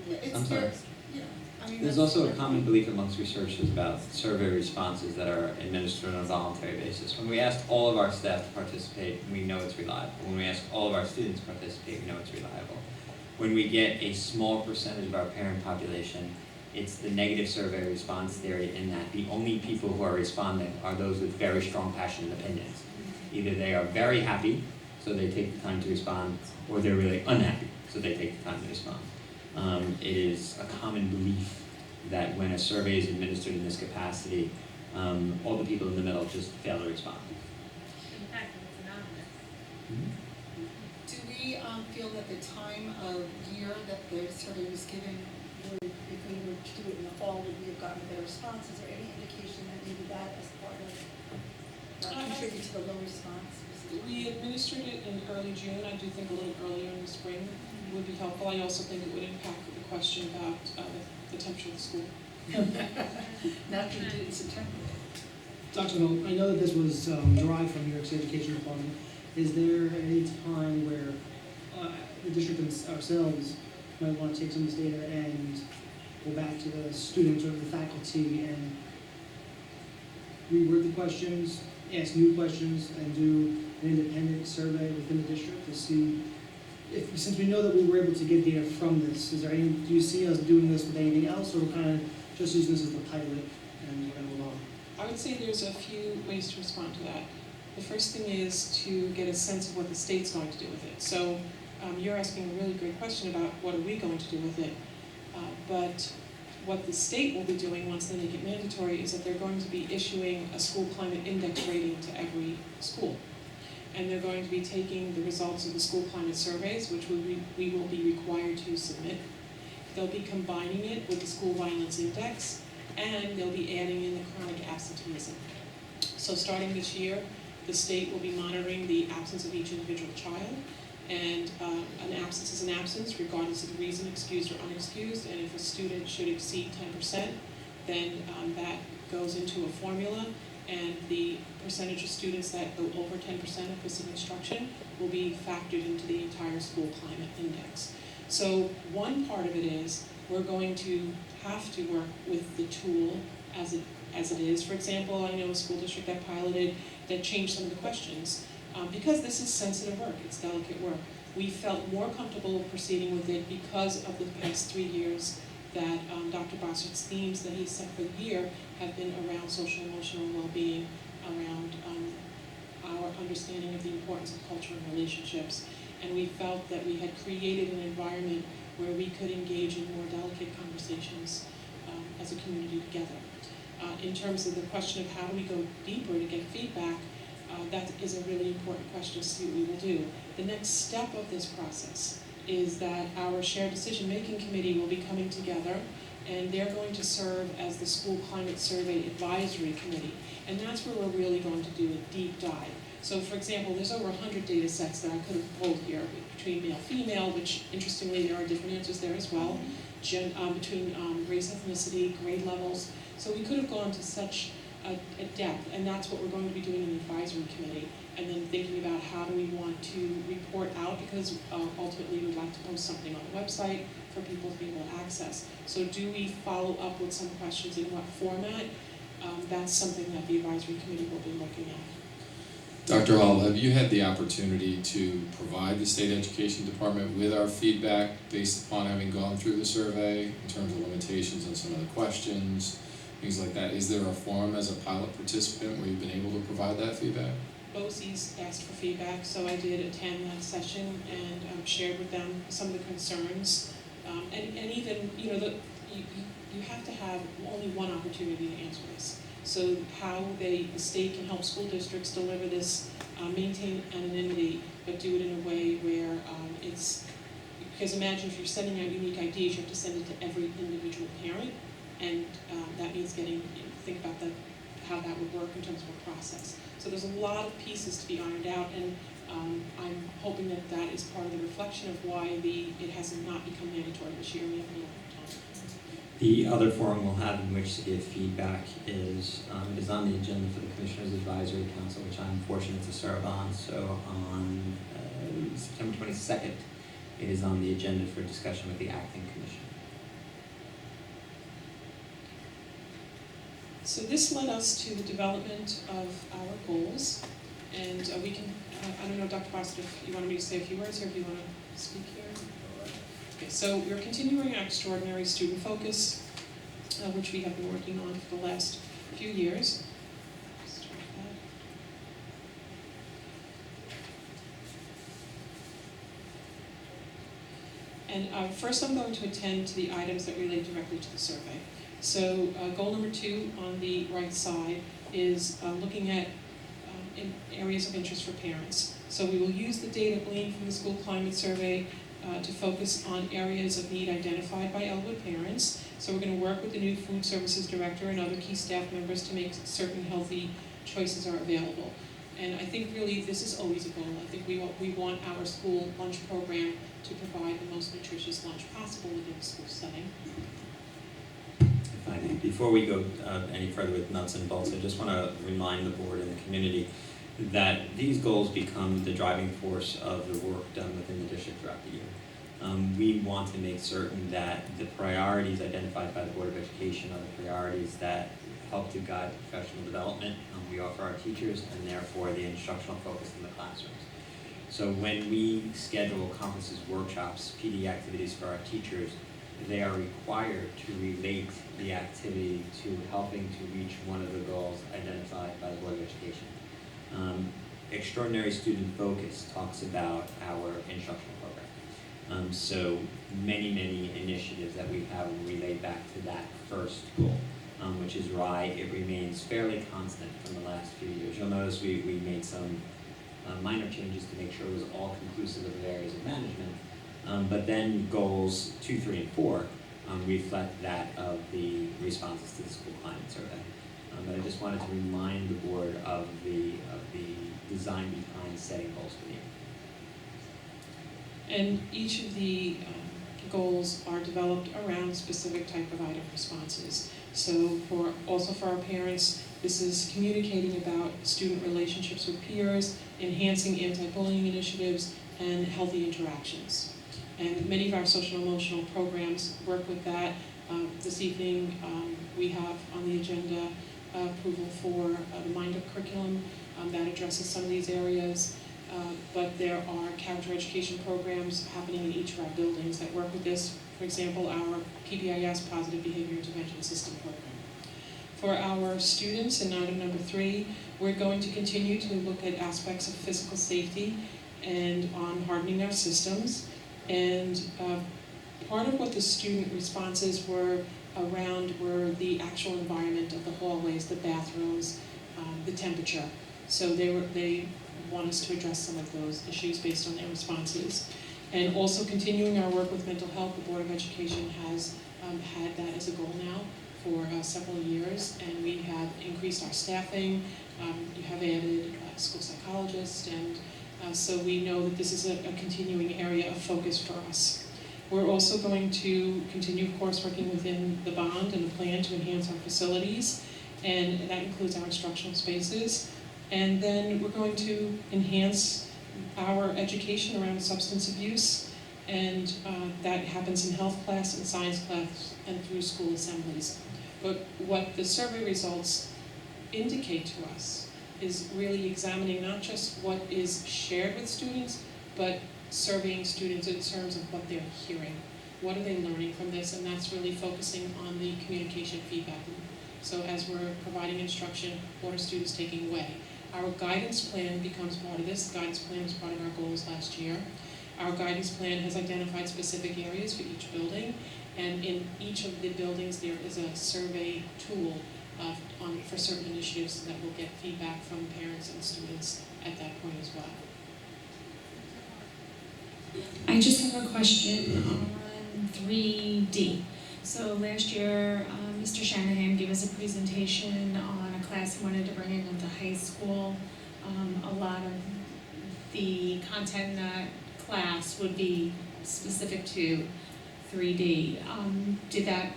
Speaker 9: that.
Speaker 6: It's
Speaker 5: I'm sorry.
Speaker 6: their- yeah, I mean,
Speaker 5: there's
Speaker 6: that's-
Speaker 5: also a common belief amongst researchers about survey responses that are administered on a voluntary basis. When we ask all of our staff to participate, we know it's reliable. When we ask all of our students to participate, we know it's reliable. When we get a small percentage of our parent population, it's the negative survey response theory in that the only people who are responding are those with very strong passionate opinions. Either they are very happy, so they take the time to respond, or they're really unhappy, so they take the time to respond. It is a common belief that when a survey is administered in this capacity, all the people in the middle just fail to respond.
Speaker 9: In fact, it's anonymous.
Speaker 6: Do we feel that the time of year that the survey was given, if we were to do it in the fall, would we have gotten a better response? Is there any indication that maybe that as part of contribute to the low response?
Speaker 8: We administered it in early June. I do think a little earlier in the spring would be helpful. I also think it would impact the question about the temperature of the school.
Speaker 6: Not to do it in September.
Speaker 4: Dr. Hill, I know that this was derived from New York State Education Department. Is there any time where the district and ourselves might want to take some of this data and go back to the students or the faculty and reword the questions, ask new questions, and do an independent survey within the district to see if, since we know that we were able to get data from this, is there any, do you see us doing this with anything else, or we're kind of just using this as the pilot and we're going to move on?
Speaker 8: I would say there's a few ways to respond to that. The first thing is to get a sense of what the state's going to do with it. So you're asking a really great question about what are we going to do with it. But what the state will be doing once they make it mandatory is that they're going to be issuing a school climate index rating to every school. And they're going to be taking the results of the school climate surveys, which we will be required to submit. They'll be combining it with the school violence index, and they'll be adding in the chronic absenteeism. So starting this year, the state will be monitoring the absence of each individual child, and an absence is an absence regardless of the reason, excused or unexcused, and if a student should exceed 10%, then that goes into a formula, and the percentage of students that go over 10% of passive instruction will be factored into the entire school climate index. So one part of it is we're going to have to work with the tool as it is. For example, I know a school district that piloted that changed some of the questions. Because this is sensitive work, it's delicate work, we felt more comfortable proceeding with it because of the past 3 years that Dr. Bossart's themes that he set for the year have been around social and emotional well-being, around our understanding of the importance of culture and relationships. And we felt that we had created an environment where we could engage in more delicate conversations as a community together. In terms of the question of how do we go deeper to get feedback, that is a really important question to see what we will do. The next step of this process is that our shared decision-making committee will be coming together, and they're going to serve as the school climate survey advisory committee. And that's where we're really going to do a deep dive. So for example, there's over 100 data sets that I could have pulled here between male-female, which interestingly there are different answers there as well, between race, ethnicity, grade levels. So we could have gone to such a depth, and that's what we're going to be doing in the advisory committee, and then thinking about how do we want to report out, because ultimately we'd like to post something on the website for people to be able to access. So do we follow up with some questions in what format? That's something that the advisory committee will be looking at.
Speaker 3: Dr. Hall, have you had the opportunity to provide the State Education Department with our feedback based upon having gone through the survey in terms of limitations on some of the questions, things like that? Is there a forum as a pilot participant where you've been able to provide that feedback?
Speaker 8: BOCES asked for feedback, so I did attend that session and shared with them some of the concerns. And even, you know, you have to have only one opportunity to answer this. So how the state can help school districts deliver this, maintain anonymity, but do it in a way where it's, because imagine if you're sending out unique IDs, you have to send it to every individual parent, and that means think about how that would work in terms of a process. So there's a lot of pieces to be ironed out, and I'm hoping that that is part of the reflection of why it has not become mandatory this year. We have a little more time.
Speaker 5: The other forum we'll have in which to give feedback is, it is on the agenda for the Commissioners Advisory Council, which I'm fortunate to serve on. So on September 22nd, it is on the agenda for discussion with the acting commission.
Speaker 8: So this led us to the development of our goals, and we can, I don't know, Dr. Boston, if you wanted me to say a few words, or if you want to speak here. Okay, so we're continuing our extraordinary student focus, which we have been working on for the last few years. Start that. And first I'm going to attend to the items that relate directly to the survey. So goal number 2 on the right side is looking at in areas of interest for parents. So we will use the data gleaned from the school climate survey to focus on areas of need identified by Elwood parents. So we're going to work with the new food services director and other key staff members to make certain healthy choices are available. And I think really this is always a goal. I think we want our school lunch program to provide the most nutritious lunch possible within the school setting.
Speaker 5: Finally, before we go any further with nuts and bolts, I just want to remind the board and the community that these goals become the driving force of the work done within the district throughout the year. We want to make certain that the priorities identified by the Board of Education are the priorities that help to guide professional development we offer our teachers, and therefore the instructional focus in the classrooms. So when we schedule conferences, workshops, PD activities for our teachers, they are required to relate the activity to helping to reach one of the goals identified by the Board of Education. Extraordinary student focus talks about our instructional program. So many initiatives that we have relate back to that first goal, which is why it remains fairly constant from the last few years. You'll notice we made some minor changes to make sure it was all conclusive of the areas of management. But then goals 2, 3, and 4 reflect that of the responses to the school climate survey. But I just wanted to remind the board of the design behind setting goals for the year.
Speaker 8: And each of the goals are developed around specific type of item responses. So also for our parents, this is communicating about student relationships with peers, enhancing anti-bullying initiatives, and healthy interactions. And many of our social and emotional programs work with that. This evening, we have on the agenda approval for the Mind Up curriculum that addresses some of these areas. But there are character education programs happening in each of our buildings that work with this. For example, our PBIS, Positive Behavior Intervention System program. For our students in item number 3, we're going to continue to look at aspects of physical safety and on hardening our systems. And part of what the student responses were around were the actual environment of the hallways, the bathrooms, the temperature. So they want us to address some of those issues based on their responses. And also continuing our work with mental health, the Board of Education has had that as a goal now for several years, and we have increased our staffing. You have added school psychologists, and so we know that this is a continuing area of focus for us. We're also going to continue, of course, working within the bond and the plan to enhance our facilities, and that includes our instructional spaces. And then we're going to enhance our education around substance abuse, and that happens in health class and science class and through school assemblies. But what the survey results indicate to us is really examining not just what is shared with students, but surveying students in terms of what they're hearing. What are they learning from this? And that's really focusing on the communication feedback loop. So as we're providing instruction, what are students taking away? Our guidance plan becomes part of this. The guidance plan was part of our goals last year. Our guidance plan has identified specific areas for each building, and in each of the buildings there is a survey tool for certain initiatives, so that we'll get feedback from parents and students at that point as well.
Speaker 10: I just have a question on 3D. So last year, Mr. Shanahan gave us a presentation on a class he wanted to bring into high school. A lot of the content in that class would be specific to 3D. Did that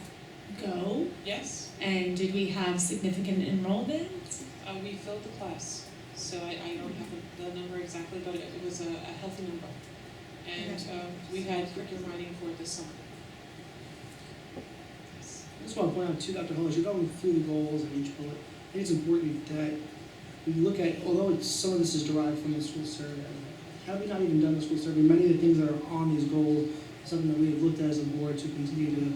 Speaker 10: go?
Speaker 8: Yes,
Speaker 10: And did we have significant enrollment?
Speaker 8: we filled the class, so I don't have the number exactly, but it was a healthy number. And we had curriculum writing for it this summer.
Speaker 4: I just want to point out too, Dr. Hull, as you're going through the goals and each bullet, I think it's important that we look at, although some of this is derived from the school survey, had we not even done the school survey, many of the things that are on these goals are something that we have looked at as a board to continue to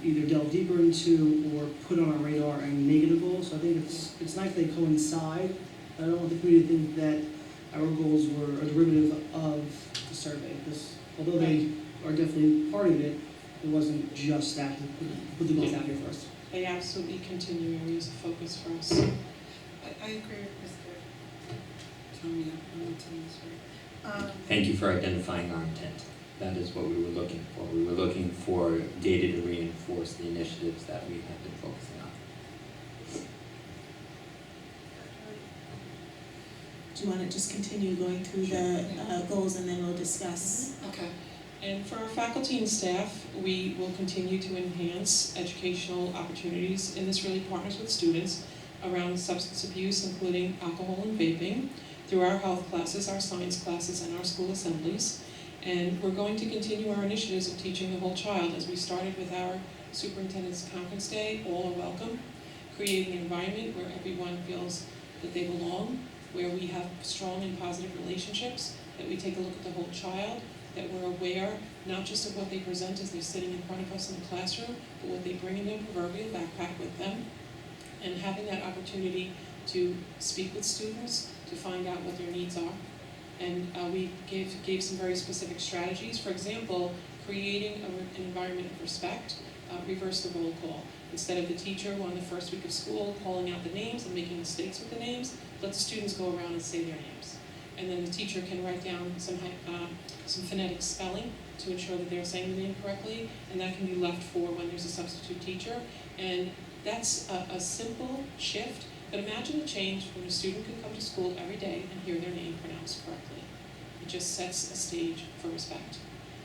Speaker 4: either delve deeper into or put on our radar and make it a goal. So I think it's nice they coincide. I don't want the community to think that our goals were a derivative of the survey, because although they are definitely part of it, it wasn't just that. Put the goals out here first.
Speaker 8: They absolutely continue areas of focus for us.
Speaker 6: I agree with Mr. Tommy, I'm not telling this right.
Speaker 5: Thank you for identifying our intent. That is what we were looking for. We were looking for data to reinforce the initiatives that we have been focusing on.
Speaker 2: Do you want to just continue going through the goals and then we'll discuss?
Speaker 6: Okay.
Speaker 8: And for our faculty and staff, we will continue to enhance educational opportunities, and this really partners with students around substance abuse, including alcohol and vaping, through our health classes, our science classes, and our school assemblies. And we're going to continue our initiatives of teaching the whole child, as we started with our Superintendent's Conference Day, all are welcome, creating an environment where everyone feels that they belong, where we have strong and positive relationships, that we take a look at the whole child, that we're aware not just of what they present as they're sitting in front of us in the classroom, but what they bring in their proverbial backpack with them, and having that opportunity to speak with students, to find out what their needs are. And we gave some very specific strategies. For example, creating an environment of respect, reverse the roll call. Instead of the teacher on the first week of school calling out the names and making mistakes with the names, let the students go around and say their names. And then the teacher can write down some phonetic spelling to ensure that they're saying the name correctly, and that can be left for when there's a substitute teacher. And that's a simple shift, but imagine the change when a student can come to school every day and hear their name pronounced correctly. It just sets a stage for respect.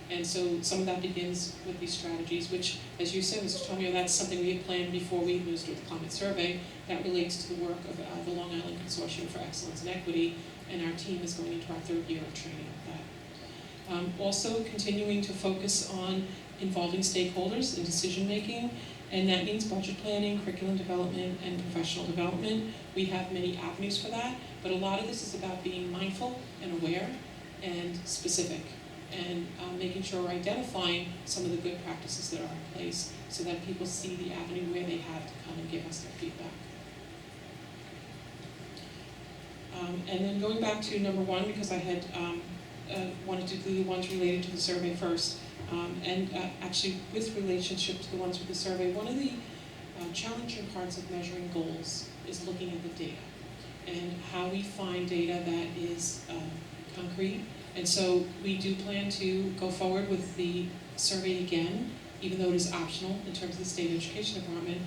Speaker 8: And so some of that begins with these strategies, which, as you said, Mr. Tomio, that's something we had planned before we administered the climate survey. That relates to the work of the Long Island Consortium for Excellence and Equity, and our team is going into our third year of training with that. Also continuing to focus on involving stakeholders in decision-making, and that means budget planning, curriculum development, and professional development. We have many avenues for that, but a lot of this is about being mindful and aware and specific, and making sure we're identifying some of the good practices that are in place so that people see the avenue where they have to come and give us their feedback. And then going back to number one, because I had wanted to do the ones related to the survey first, and actually with relationship to the ones with the survey, one of the challenging parts of measuring goals is looking at the data and how we find data that is concrete. And so we do plan to go forward with the survey again, even though it is optional in terms of the State Education Department,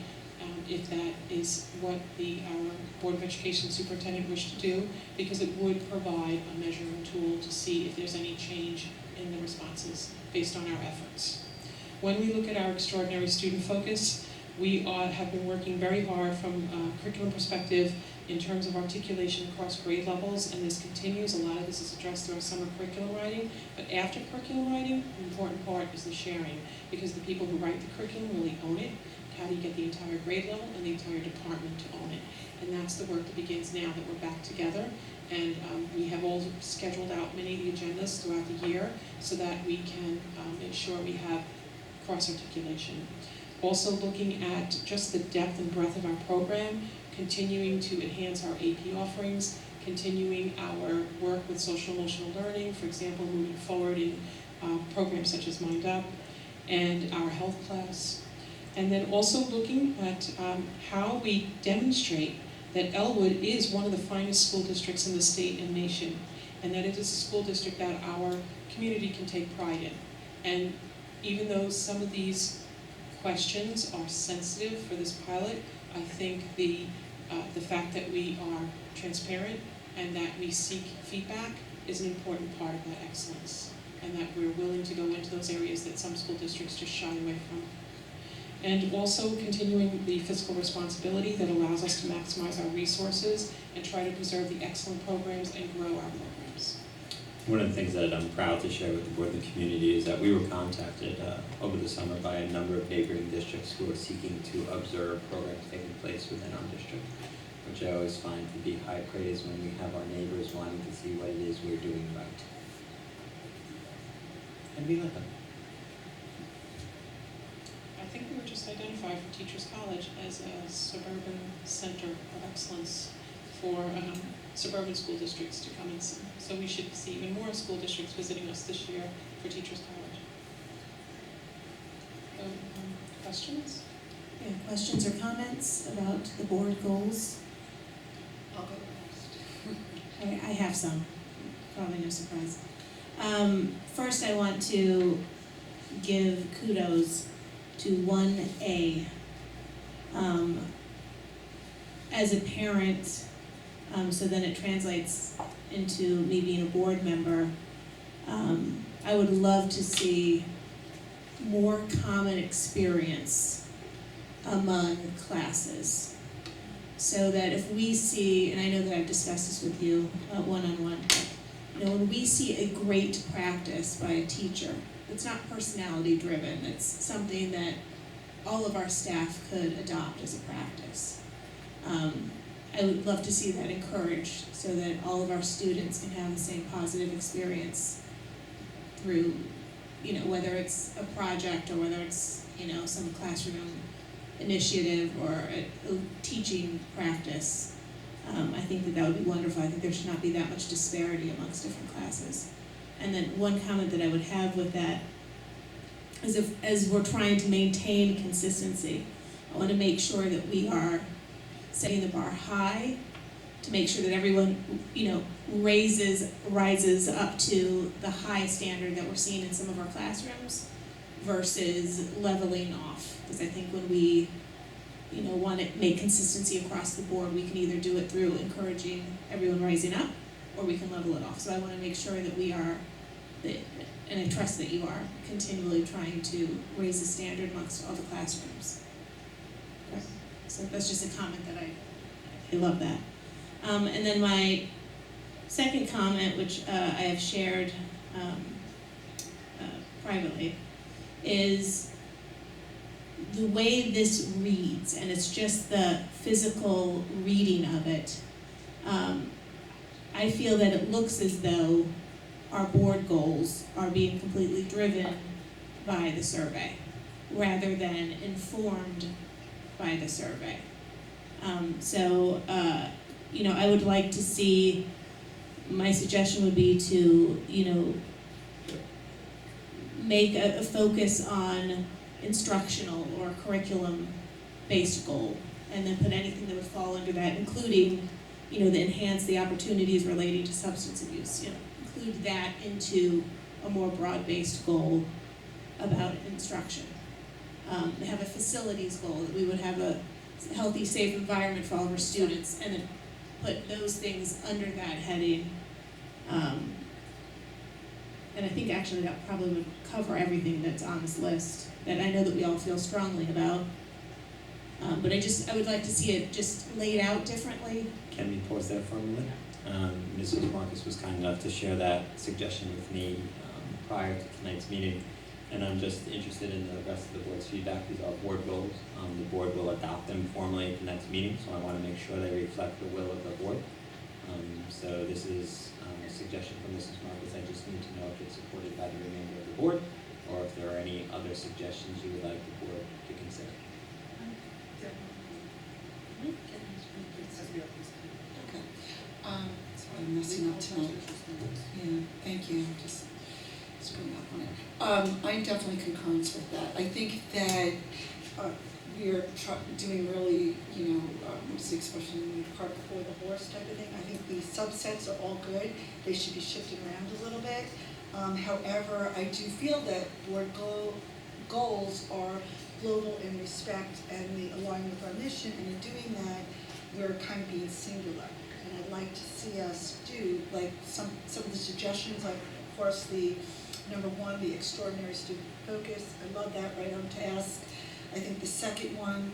Speaker 8: if that is what our Board of Education Superintendent wished to do, because it would provide a measuring tool to see if there's any change in the responses based on our efforts. When we look at our extraordinary student focus, we have been working very hard from a curriculum perspective in terms of articulation across grade levels, and this continues. A lot of this is addressed through our summer curriculum writing, but after curriculum writing, the important part is the sharing, because the people who write the curriculum really own it. How do you get the entire grade level and the entire department to own it? And that's the work that begins now that we're back together. And we have all scheduled out many of the agendas throughout the year so that we can make sure we have cross-articulation. Also looking at just the depth and breadth of our program, continuing to enhance our AP offerings, continuing our work with social emotional learning, for example, moving forward in programs such as Mind Up, and our health class. And then also looking at how we demonstrate that Elwood is one of the finest school districts in the state and nation, and that it is a school district that our community can take pride in. And even though some of these questions are sensitive for this pilot, I think the fact that we are transparent and that we seek feedback is an important part of that excellence, and that we're willing to go into those areas that some school districts just shy away from. And also continuing the fiscal responsibility that allows us to maximize our resources and try to preserve the excellent programs and grow our programs.
Speaker 5: One of the things that I'm proud to share with the board and the community is that we were contacted over the summer by a number of neighboring districts who are seeking to observe programs taking place within our district, which I always find to be high praise when we have our neighbors wanting to see what it is we're doing right. And we let them.
Speaker 8: I think we were just identified for Teachers College as a suburban center of excellence for suburban school districts to come and see. So we should see even more school districts visiting us this year for Teachers College. So, questions?
Speaker 2: Yeah, questions or comments about the board goals?
Speaker 6: I'll go first.
Speaker 2: I have some, probably no surprise. First, I want to give kudos to 1A. As a parent, so then it translates into me being a board member, I would love to see more common experience among classes. So that if we see, and I know that I've discussed this with you one-on-one, you know, when we see a great practice by a teacher, it's not personality driven, it's something that all of our staff could adopt as a practice. I would love to see that encouraged so that all of our students can have the same positive experience through, you know, whether it's a project or whether it's, you know, some classroom initiative or a teaching practice. I think that would be wonderful. I think there should not be that much disparity amongst different classes. And then one comment that I would have with that is as we're trying to maintain consistency, I want to make sure that we are setting the bar high to make sure that everyone, you know, rises up to the high standard that we're seeing in some of our classrooms versus leveling off. Because I think when we, you know, want to make consistency across the board, we can either do it through encouraging everyone rising up, or we can level it off. So I want to make sure that we are, and I trust that you are, continually trying to raise the standard amongst all the classrooms. Okay. So that's just a comment that I love that. And then my second comment, which I have shared privately, is the way this reads, and it's just the physical reading of it. I feel that it looks as though our board goals are being completely driven by the survey, rather than informed by the survey. You know, I would like to see, my suggestion would be to, you know, make a focus on instructional or curriculum-based goal, and then put anything that would fall under that, including, you know, enhance the opportunities relating to substance abuse. You know, include that into a more broad-based goal about instruction. Have a facilities goal, that we would have a healthy, safe environment for all of our students, and then put those things under that heading. And I think actually that probably would cover everything that's on this list that I know that we all feel strongly about. But I would like to see it just laid out differently.
Speaker 5: Can we pause there for a moment? Mrs. Marcus was kind enough to share that suggestion with me prior to tonight's meeting, and I'm just interested in the rest of the board's feedback. These are board goals. The board will adopt them formally at the next meeting, so I want to make sure they reflect the will of the board. So this is a suggestion from Mrs. Marcus. I just need to know if it's supported by the remainder of the board, or if there are any other suggestions you would like the board to consider.
Speaker 6: Okay. Sorry, I'm messing up tonight. Yeah, thank you. Just screwing up on it. I definitely concurrence with that. I think that we are doing really, what's the expression, cart before the horse type of thing. I think the subsets are all good. They should be shifted around a little bit. However, I do feel that board goals are global in respect and they align with our mission, and in doing that, we're kind of being singular. And I'd like to see us do, like, some of the suggestions, like, of course, the number one, the extraordinary student focus. I love that, right on task. I think the second one,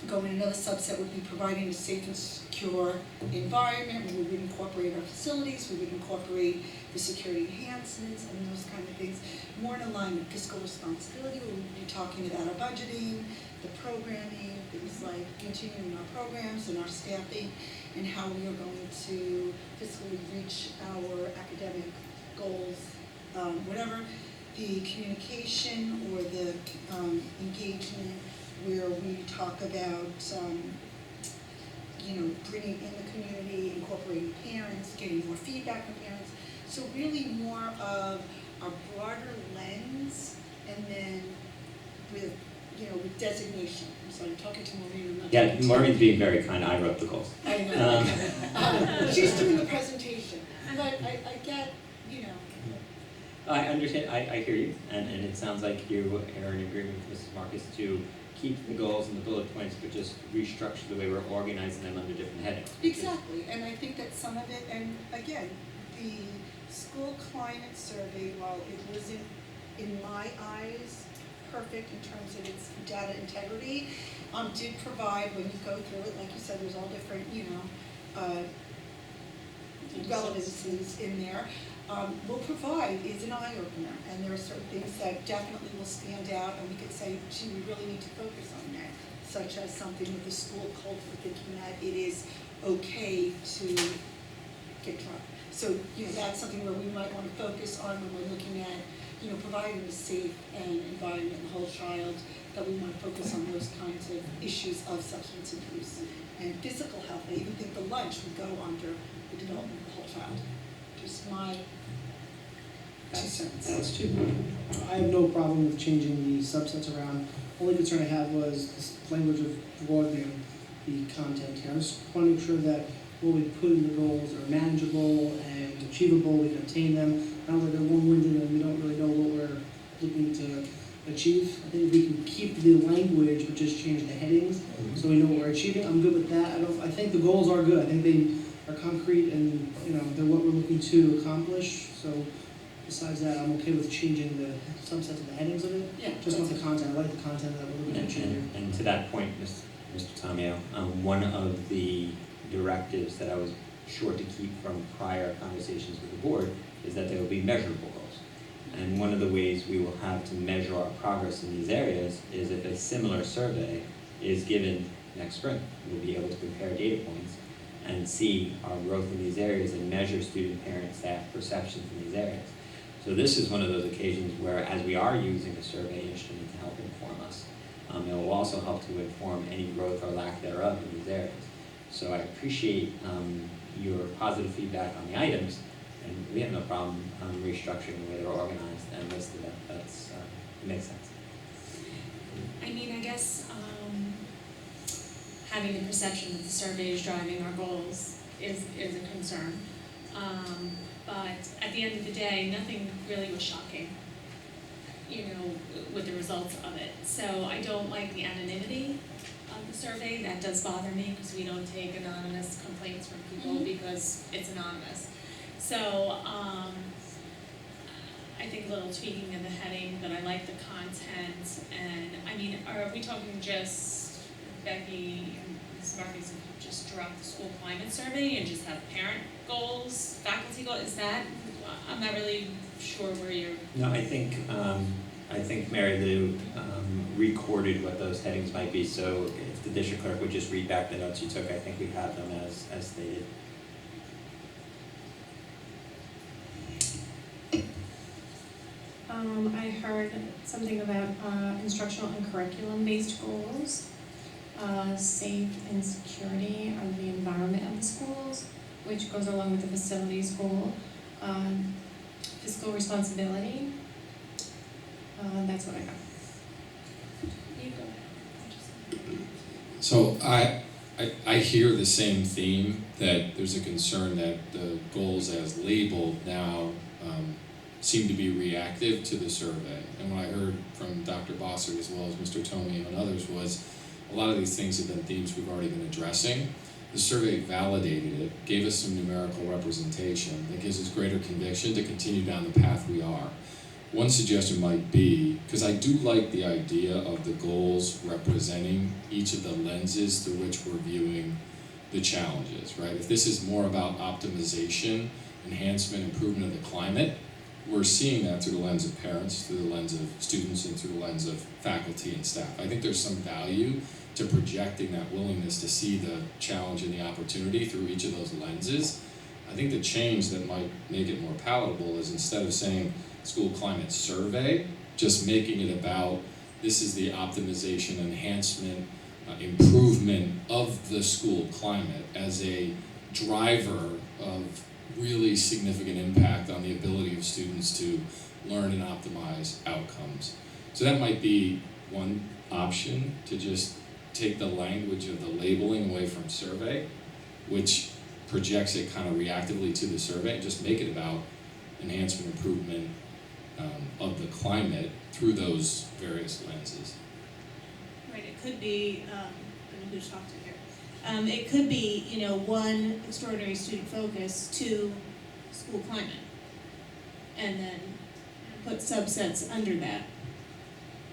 Speaker 6: going in another subset, would be providing a safe and secure environment where we would incorporate our facilities, we would incorporate the security enhancements and those kind of things. More in alignment, fiscal responsibility, where we would be talking about our budgeting, the programming, things like continuing our programs and our staffing, and how we are going to fiscally reach our academic goals, whatever. The communication or the engagement, where we talk about, bringing in the community, incorporating parents, getting more feedback from parents. So really more of a broader lens, and then with designation. I'm sorry, I'm talking to Maureen. I'm not
Speaker 5: Yeah,
Speaker 6: talking to
Speaker 5: Maureen's being very kind. I wrote the goals.
Speaker 6: I know. She's doing the presentation, but I get,
Speaker 5: I understand, I hear you, and it sounds like you are in agreement with Mrs. Marcus to keep the goals and the bullet points, but just restructure the way we're organizing them under different headings.
Speaker 6: Exactly, and I think that some of it, and again, the school climate survey, while it wasn't, in my eyes, perfect in terms of its data integrity, did provide, when you go through it, like you said, there's all different, relevancies in there. Will provide is an eye-opener, and there are certain things that definitely will stand out, and we could say, gee, we really need to focus on that, such as something with the school culture, thinking that it is okay to get drunk. So, that's something where we might want to focus on when we're looking at, providing a safe and environment in the whole child, that we want to focus on those kinds of issues of substance abuse and physical health. I even think the lunch would go under the development of the whole child. Just my 2 cents.
Speaker 4: That's too. I have no problem with changing the subsets around. Only concern I had was this language of broadening the content here. I just want to make sure that what we put in the goals are manageable and achievable, we can obtain them. Not that they're long-winded and we don't really know what we're looking to achieve. I think if we can keep the language but just change the headings so we know what we're achieving, I'm good with that. I think the goals are good. I think they are concrete and they're what we're looking to accomplish. So besides that, I'm okay with changing the subsets of the headings of it.
Speaker 6: Yeah.
Speaker 4: Just not the content. I like the content that we're looking to change.
Speaker 5: And to that point, Mr. Tomeo, one of the directives that I was sure to keep from prior conversations with the board is that there will be measurable goals. And one of the ways we will have to measure our progress in these areas is if a similar survey is given next spring. We'll be able to compare data points and see our growth in these areas and measure student, parent, staff perceptions in these areas. So this is one of those occasions where, as we are using a survey instrument to help inform us, it will also help to inform any growth or lack thereof in these areas. So I appreciate your positive feedback on the items, and we have no problem restructuring the way they're organized and listed. That's it makes sense.
Speaker 10: I mean, I guess having the perception that the survey is driving our goals is a concern. But at the end of the day, nothing really was shocking, with the results of it. So I don't like the anonymity of the survey. That does bother me because we don't take anonymous complaints from people because it's anonymous. So I think a little tweaking of the heading, but I like the content. And I mean, are we talking just Becky and Ms. Marcus just drop the school climate survey and just have parent goals, faculty goals? Is that, I'm not really sure where you're.
Speaker 5: No, I think Mary Lou recorded what those headings might be, so if the district clerk would just read back the notes you took, I think we have them as stated.
Speaker 2: I heard something about instructional and curriculum-based goals, safe and security of the environment of the schools, which goes along with the facilities goal, fiscal responsibility. That's what I got.
Speaker 10: You go ahead.
Speaker 3: So I hear the same theme, that there's a concern that the goals as labeled now seem to be reactive to the survey. And what I heard from Dr. Bossert as well as Mr. Tomey and others was a lot of these things have been themes we've already been addressing. The survey validated it, gave us some numerical representation that gives us greater conviction to continue down the path we are. One suggestion might be, because I do like the idea of the goals representing each of the lenses through which we're viewing the challenges, right? If this is more about optimization, enhancement, improvement of the climate, we're seeing that through the lens of parents, through the lens of students, and through the lens of faculty and staff. I think there's some value to projecting that willingness to see the challenge and the opportunity through each of those lenses. I think the change that might make it more palatable is, instead of saying school climate survey, just making it about this is the optimization, enhancement, improvement of the school climate as a driver of really significant impact on the ability of students to learn and optimize outcomes. So that might be one option, to just take the language of the labeling away from survey, which projects it kind of reactively to the survey, and just make it about enhancement, improvement of the climate through those various lenses.
Speaker 2: Right, it could be, I mean, who's talked to here? It could be, you know, 1, extraordinary student focus, 2, school climate. And then put subsets under that.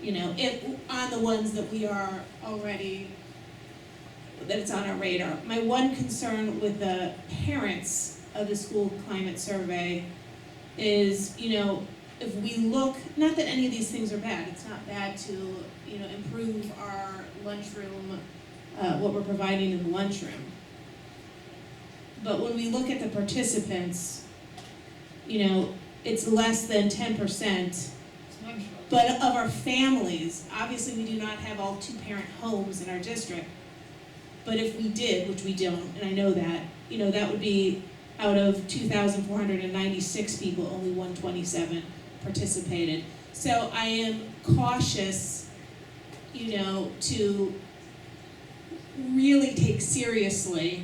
Speaker 2: You know, if, on the ones that we are already, that it's on our radar. My one concern with the parents of the school climate survey is, you know, if we look, not that any of these things are bad, it's not bad to, you know, improve our lunchroom, what we're providing in the lunchroom. But when we look at the participants, you know, it's less than 10%. But of our families, obviously we do not have all 2-parent homes in our district. But if we did, which we don't, and I know that, you know, that would be out of 2,496 people, only 127 participated. So I am cautious, you know, to really take seriously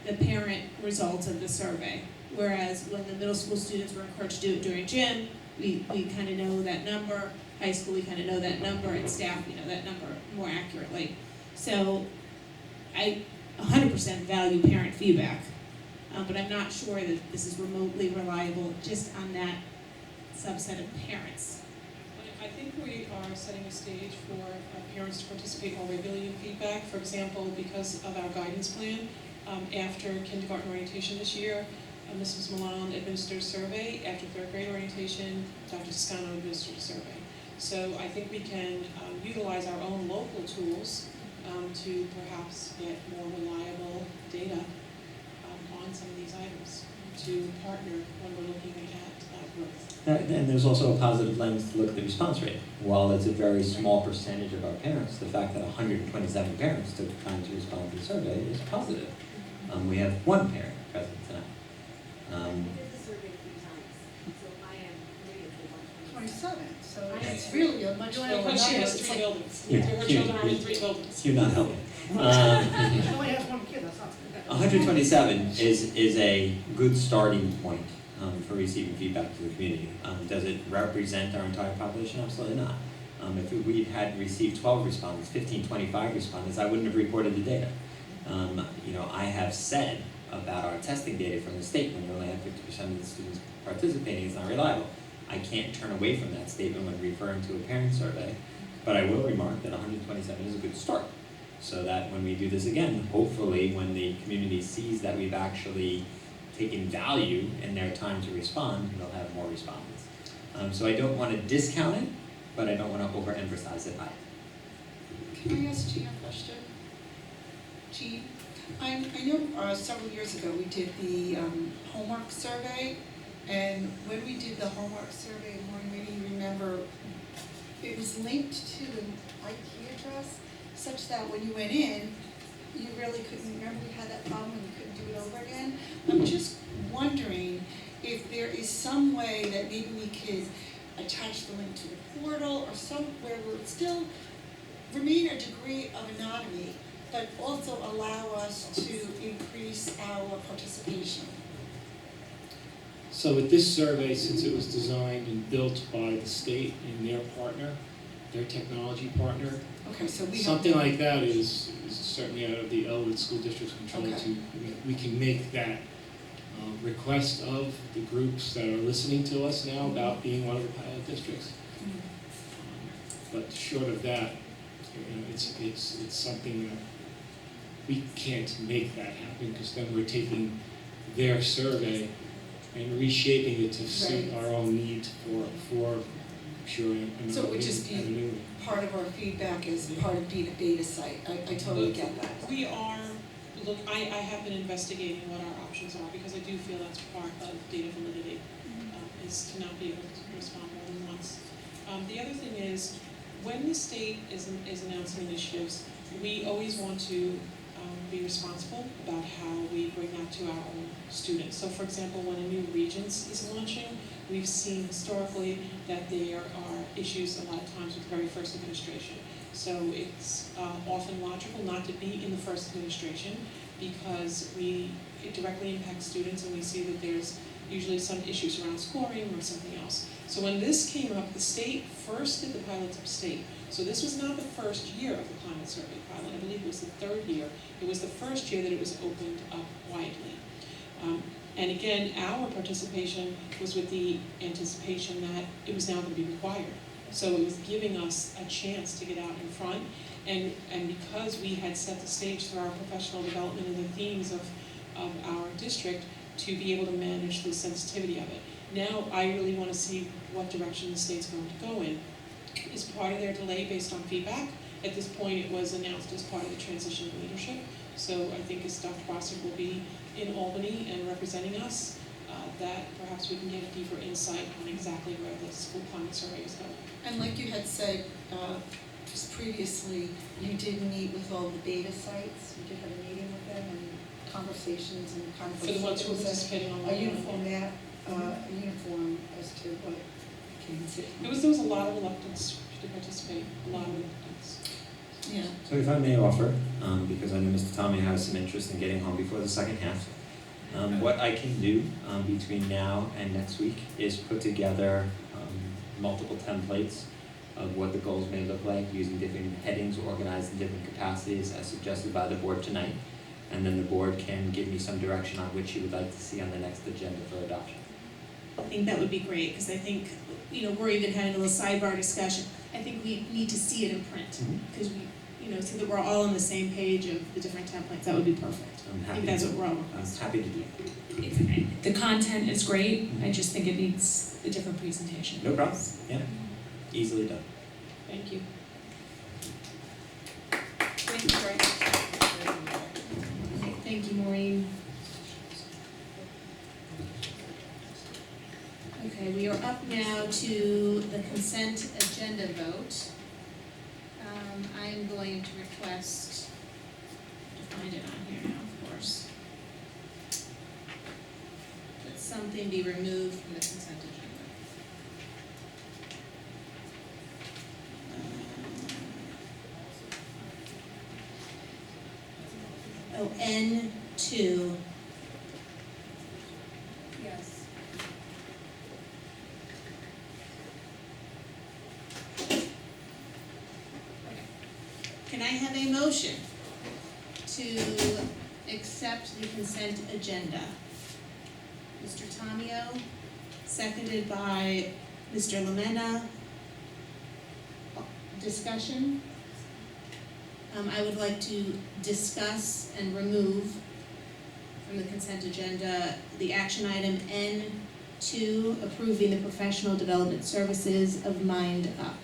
Speaker 2: the parent results of the survey. Whereas when the middle school students were encouraged to do it during gym, we kind of know that number. High school, we kind of know that number, and staff, we know that number more accurately. So I 100% value parent feedback, but I'm not sure that this is remotely reliable just on that subset of parents.
Speaker 8: I think we are setting a stage for parents to participate more regularly in feedback. For example, because of our guidance plan, after kindergarten orientation this year, Mrs. Malone administered a survey. After 3rd grade orientation, Dr. Toscano administered a survey. So I think we can utilize our own local tools to perhaps get more reliable data on some of these items, to partner when we're looking at growth.
Speaker 5: And there's also a positive lens to look at the response rate. While it's a very small percentage of our parents, the fact that 127 parents took time to respond to the survey is positive. We have 1 parent present tonight.
Speaker 9: I did the survey 3 times, so I am maybe it's 127.
Speaker 6: 27, so it's really a much lower number.
Speaker 8: Because she has 3 buildings.
Speaker 5: Yeah.
Speaker 8: Her children are in 3 buildings.
Speaker 5: You're not helping.
Speaker 4: She only has 1 kid, that's not good.
Speaker 5: 127 is a good starting point for receiving feedback to the community. Does it represent our entire population? Absolutely not. If we had received 12 respondents, 15, 25 respondents, I wouldn't have reported the data. You know, I have said about our testing data from the state, when you only have 50% of the students participating, is not reliable. I can't turn away from that statement when referring to a parent survey, but I will remark that 127 is a good start. So that when we do this again, hopefully when the community sees that we've actually taken value in their time to respond, they'll have more respondents. So I don't want to discount it, but I don't want to overemphasize it either.
Speaker 6: Can I ask Jean a question? Jean, I know several years ago we did the homework survey, and when we did the homework survey, Maureen, maybe you remember, it was linked to an IP address, such that when you went in, you really couldn't remember. We had that problem and you couldn't do it over again. I'm just wondering if there is some way that maybe we could attach the link to the portal or somewhere where it's still remain a degree of anonymity, but also allow us to increase our participation.
Speaker 11: So with this survey, since it was designed and built by the state and their partner, their technology partner,
Speaker 6: Okay, so we have.
Speaker 11: something like that is certainly out of the Elwood School District's control
Speaker 6: Okay.
Speaker 11: we can make that request of the groups that are listening to us now about being one of the pilot districts. But short of that, it's something that we can't make that happen, because then we're taking their survey and reshaping it to suit
Speaker 6: Right.
Speaker 11: our own needs for sure.
Speaker 6: So it would just be
Speaker 11: anonymity.
Speaker 6: part of our feedback as part of being a beta site. I totally get that.
Speaker 8: We are, look, I have been investigating what our options are, because I do feel that's part of data validity, is to not be able to respond more than once. The other thing is, when the state is announcing initiatives, we always want to be responsible about how we bring that to our own students. So for example, when a new Regents is launching, we've seen historically that there are issues a lot of times with the very first administration. So it's often logical not to be in the first administration, because it directly impacts students, and we see that there's usually some issues around scoring or something else. So when this came up, the state first did the pilots upstate. So this was not the first year of the climate survey pilot. I believe it was the third year. It was the first year that it was opened up widely. And again, our participation was with the anticipation that it was now going to be required. So it was giving us a chance to get out in front. And because we had set the stage through our professional development and the themes of our district to be able to manage the sensitivity of it. Now I really want to see what direction the state's going to go in. Is part of their delay based on feedback? At this point, it was announced as part of the transition of leadership. So I think as Dr. Bossert will be in Albany and representing us, that perhaps we can get a deeper insight on exactly where the school climate survey is going.
Speaker 6: And like you had said just previously, you did meet with all the beta sites. You did have a meeting with them and conversations and kind of.
Speaker 8: For the ones who are participating on
Speaker 6: a uniform map, a uniform as to what can consider.
Speaker 8: There was a lot of reluctance to participate, a lot of reluctance.
Speaker 6: Yeah.
Speaker 5: So if I may offer, because I know Mr. Tommy has some interest in getting home before the second half, what I can do between now and next week is put together multiple templates of what the goals may look like, using different headings organized in different capacities as suggested by the board tonight. And then the board can give me some direction on which you would like to see on the next agenda for adoption.
Speaker 2: I think that would be great, because I think, we're even having a little sidebar discussion. I think we need to see it in print, because so that we're all on the same page of the different templates. That would be perfect. I think that's what we're all requesting.
Speaker 5: Happy to do that.
Speaker 10: The content is great, I just think it needs a different presentation.
Speaker 5: No problem. Yeah, easily done.
Speaker 8: Thank you.
Speaker 6: Thank you very much.
Speaker 2: Thank you, Maureen. Okay, we are up now to the consent agenda vote. I'm going to request, to find it on here now, of course, that something be removed from the consent agenda. N2. Yes. Can I have a motion to accept the consent agenda? Mr. Tamio, seconded by Mr. Lamena. Discussion? I would like to discuss and remove from the consent agenda the action item N2, approving the professional development services of Mind Up,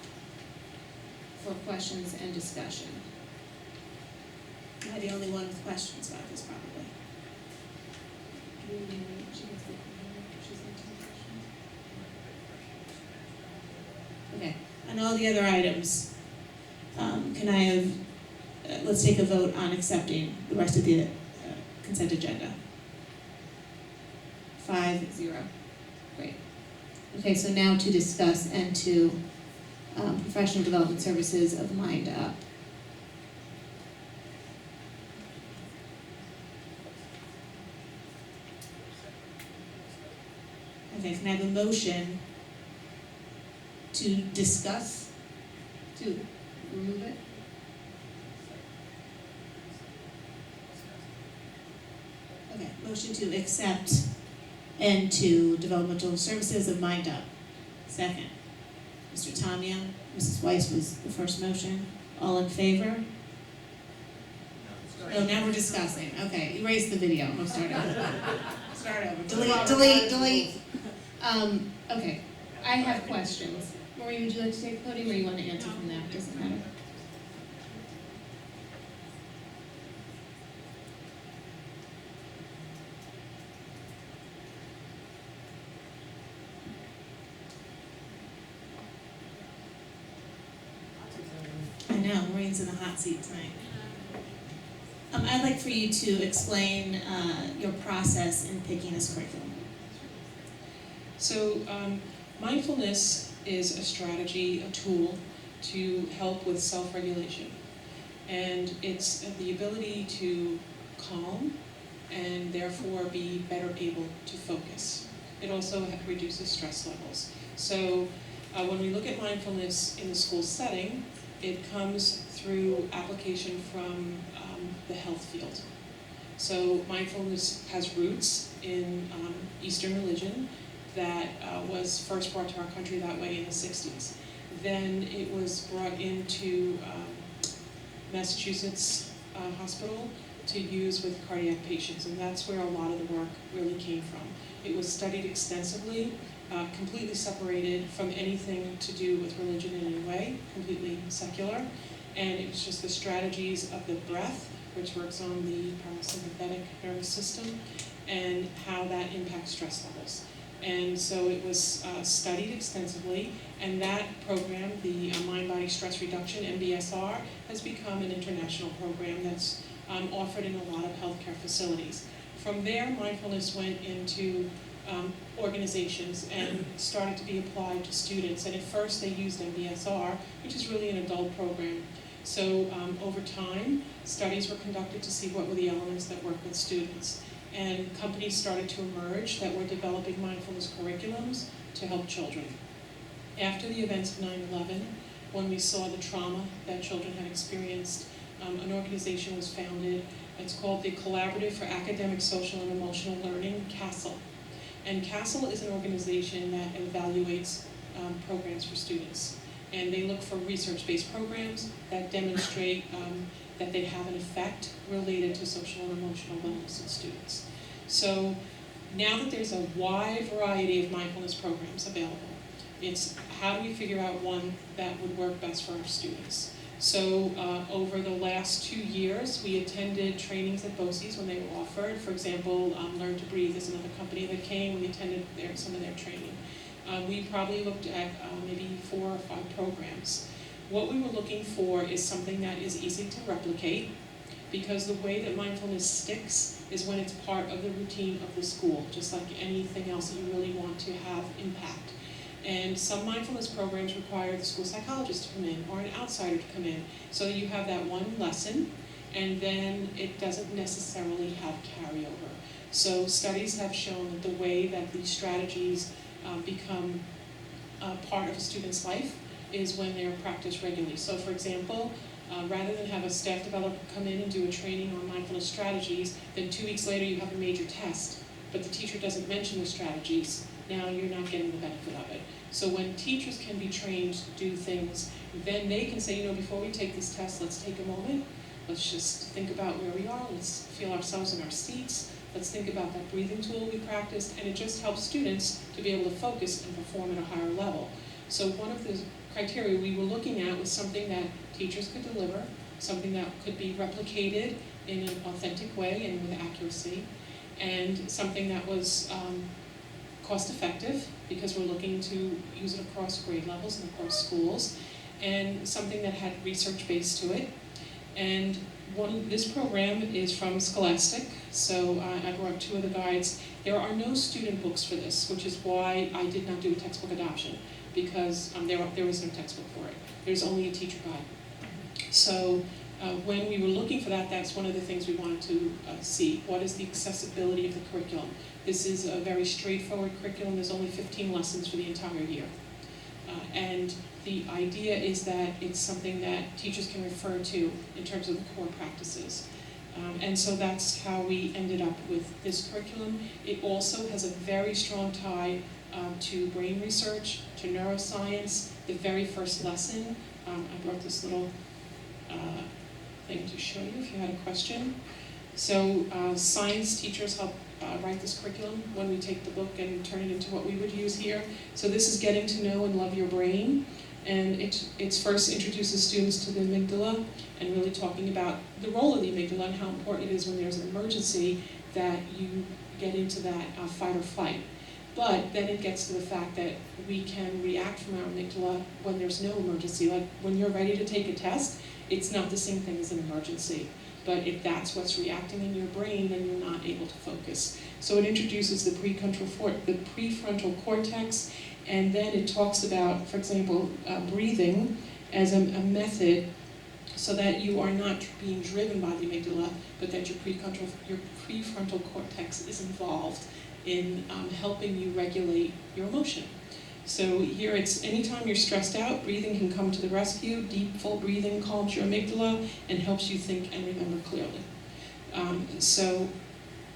Speaker 2: for questions and discussion. Am I the only one with questions about this, probably? Okay, on all the other items, can I have, let's take a vote on accepting the rest of the consent agenda. 5-0, great. Okay, so now to discuss and to professional development services of Mind Up. Okay, can I have a motion to discuss, to remove it? Okay, motion to accept and to developmental services of Mind Up. Second. Mr. Tanya, Mrs. Weiss was the first motion. All in favor? Oh, now we're discussing. Okay, erase the video. I'm starting over. Start over. Delete. Okay, I have questions. Maureen, would you like to take the podium or you want to answer from that? Doesn't matter. I know, Maureen's in the hot seat tonight. I'd like for you to explain your process in picking this curriculum.
Speaker 8: So mindfulness is a strategy, a tool to help with self-regulation. And it's the ability to calm and therefore be better able to focus. It also reduces stress levels. So when we look at mindfulness in the school setting, it comes through application from the health field. So mindfulness has roots in Eastern religion that was first brought to our country that way in the 60s. Then it was brought into Massachusetts hospital to use with cardiac patients, and that's where a lot of the work really came from. It was studied extensively, completely separated from anything to do with religion in any way, completely secular, and it was just the strategies of the breath, which works on the parasympathetic nervous system, and how that impacts stress levels. And so it was studied extensively, and that program, the Mind-Body Stress Reduction, MBSR, has become an international program that's offered in a lot of healthcare facilities. From there, mindfulness went into organizations and started to be applied to students. And at first they used MBSR, which is really an adult program. So over time, studies were conducted to see what were the elements that work with students. And companies started to emerge that were developing mindfulness curriculums to help children. After the events of 9/11, when we saw the trauma that children had experienced, an organization was founded. It's called the Collaborative for Academic, Social, and Emotional Learning, CASEL. And CASEL is an organization that evaluates programs for students. And they look for research-based programs that demonstrate that they have an effect related to social and emotional wellness in students. So now that there's a wide variety of mindfulness programs available, it's how do we figure out one that would work best for our students? So over the last 2 years, we attended trainings at BOCES when they were offered. For example, Learn to Breathe is another company that came. We attended some of their training. We probably looked at maybe 4 or 5 programs. What we were looking for is something that is easy to replicate, because the way that mindfulness sticks is when it's part of the routine of the school, just like anything else that you really want to have impact. And some mindfulness programs require the school psychologist to come in or an outsider to come in, so that you have that one lesson, and then it doesn't necessarily have carryover. So studies have shown that the way that these strategies become part of a student's life is when they're practiced regularly. So for example, rather than have a staff developer come in and do a training on mindfulness strategies, then 2 weeks later you have a major test, but the teacher doesn't mention the strategies, now you're not getting the benefit of it. So when teachers can be trained to do things, then they can say, before we take this test, let's take a moment, let's just think about where we are, let's feel ourselves in our seats, let's think about that breathing tool we practiced, and it just helps students to be able to focus and perform at a higher level. So one of the criteria we were looking at was something that teachers could deliver, something that could be replicated in an authentic way and with accuracy, and something that was cost effective, because we're looking to use it across grade levels and across schools, and something that had research base to it. And this program is from Scholastic, so I brought 2 of the guides. There are no student books for this, which is why I did not do a textbook adoption, because there was no textbook for it. There's only a teacher guide. So When we were looking for that, that's one of the things we wanted to see. What is the accessibility of the curriculum? This is a very straightforward curriculum. There's only 15 lessons for the entire year. And the idea is that it's something that teachers can refer to in terms of the core practices. And so that's how we ended up with this curriculum. It also has a very strong tie to brain research, to neuroscience. The very first lesson, I brought this little thing to show you if you had a question. So science teachers help write this curriculum when we take the book and turn it into what we would use here. So this is Getting to Know and Love Your Brain. And it first introduces students to the amygdala and really talking about the role of the amygdala and how important it is when there's an emergency that you get into that fight or flight. But then it gets to the fact that we can react from our amygdala when there's no emergency. Like when you're ready to take a test, it's not the same thing as an emergency. But if that's what's reacting in your brain, then you're not able to focus. So it introduces the prefrontal cortex, and then it talks about, for example, breathing as a method so that you are not being driven by the amygdala, but that your prefrontal cortex is involved in helping you regulate your emotion. So here it's anytime you're stressed out, breathing can come to the rescue. Deep, full breathing calms your amygdala and helps you think and remember clearly. So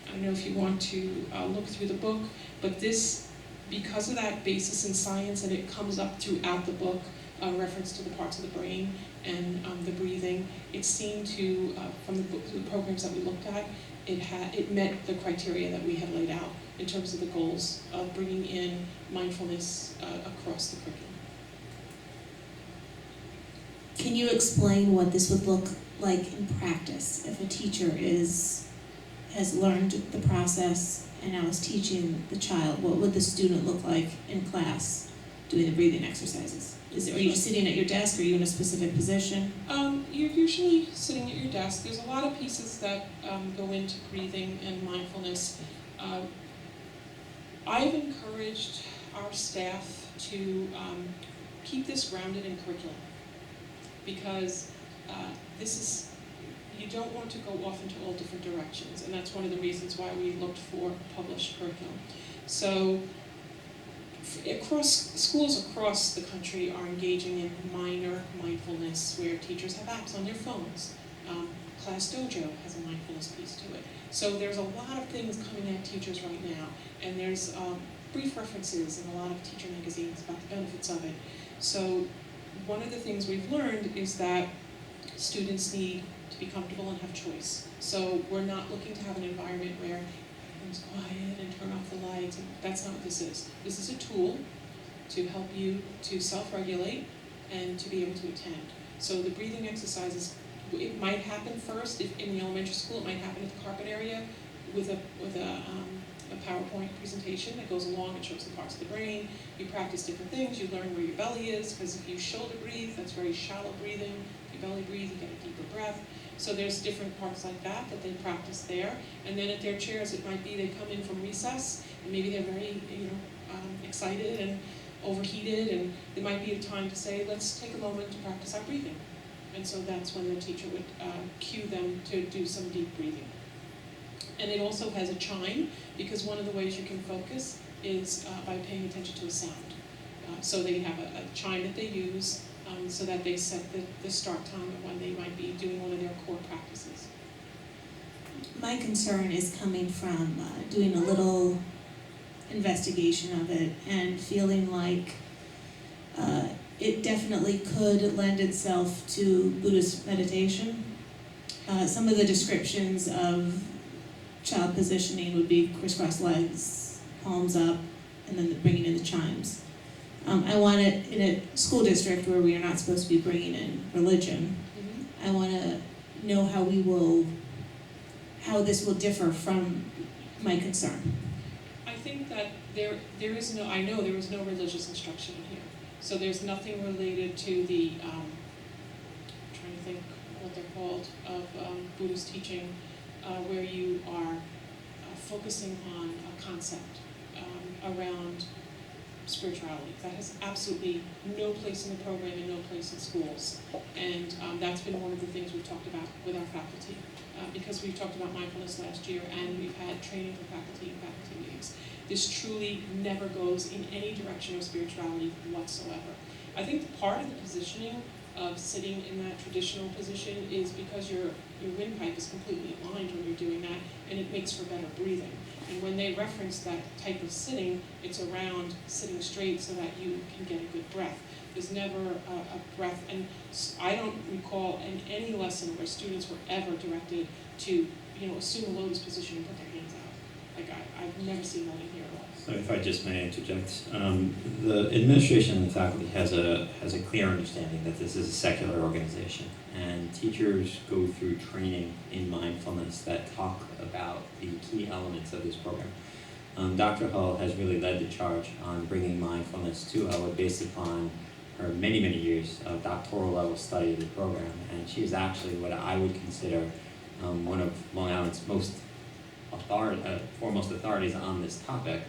Speaker 8: I don't know if you want to look through the book, but this, because of that basis in science, and it comes up throughout the book, reference to the parts of the brain and the breathing, it seemed to, from the programs that we looked at, it met the criteria that we had laid out in terms of the goals of bringing in mindfulness across the curriculum.
Speaker 2: Can you explain what this would look like in practice if a teacher has learned the process and now is teaching the child? What would the student look like in class doing the breathing exercises? Are you just sitting at your desk, or are you in a specific position?
Speaker 8: You're usually sitting at your desk. There's a lot of pieces that go into breathing and mindfulness. I've encouraged our staff to keep this grounded in curriculum, because you don't want to go off into all different directions, and that's one of the reasons why we looked for published curriculum. So schools across the country are engaging in minor mindfulness where teachers have apps on their phones. Class Dojo has a mindfulness piece to it. So there's a lot of things coming at teachers right now, and there's brief references in a lot of teacher magazines about the benefits of it. So one of the things we've learned is that students need to be comfortable and have choice. So we're not looking to have an environment where everyone's quiet and turn off the lights. And that's not what this is. This is a tool to help you to self-regulate and to be able to attend. So the breathing exercises, it might happen first, if in the elementary school, it might happen at the carpet area with a PowerPoint presentation that goes along and shows the parts of the brain. You practice different things, you learn where your belly is, because if you shoulder breathe, that's very shallow breathing. If you belly breathe, you get a deeper breath. So there's different parts like that they practice there. And then at their chairs, it might be they come in from recess, and maybe they're very excited and overheated, and there might be a time to say, let's take a moment to practice our breathing. And so that's when the teacher would cue them to do some deep breathing. And it also has a chime, because one of the ways you can focus is by paying attention to a sound. So they have a chime that they use so that they set the start time of when they might be doing one of their core practices.
Speaker 2: My concern is coming from doing a little investigation of it and feeling like it definitely could lend itself to Buddhist meditation. Some of the descriptions of child positioning would be crisscross legs, palms up, and then bringing in the chimes. I want it in a school district where we are not supposed to be bringing in religion. I want to know how this will differ from my concern.
Speaker 8: I think that there is no religious instruction in here. So there's nothing related to the, I'm trying to think what they're called, of Buddhist teaching, where you are focusing on a concept around spirituality. That has absolutely no place in the program and no place in schools. And that's been one of the things we've talked about with our faculty. Because we've talked about mindfulness last year and we've had training for faculty and faculty meetings. This truly never goes in any direction of spirituality whatsoever. I think part of the positioning of sitting in that traditional position is because your windpipe is completely aligned when you're doing that, and it makes for better breathing. And when they reference that type of sitting, it's around sitting straight so that you can get a good breath. There's never a breath, and I don't recall in any lesson where students were ever directed to, assume a lotus position and put their hands out. Like I've never seen that in here at all.
Speaker 5: So if I just may interject, the administration and the faculty has a clear understanding that this is a secular organization, and teachers go through training in mindfulness that talk about the key elements of this program. Dr. Hull has really led the charge on bringing mindfulness to Elwood based upon her many, many years of doctoral level study of the program, and she is actually what I would consider one of Long Island's foremost authorities on this topic.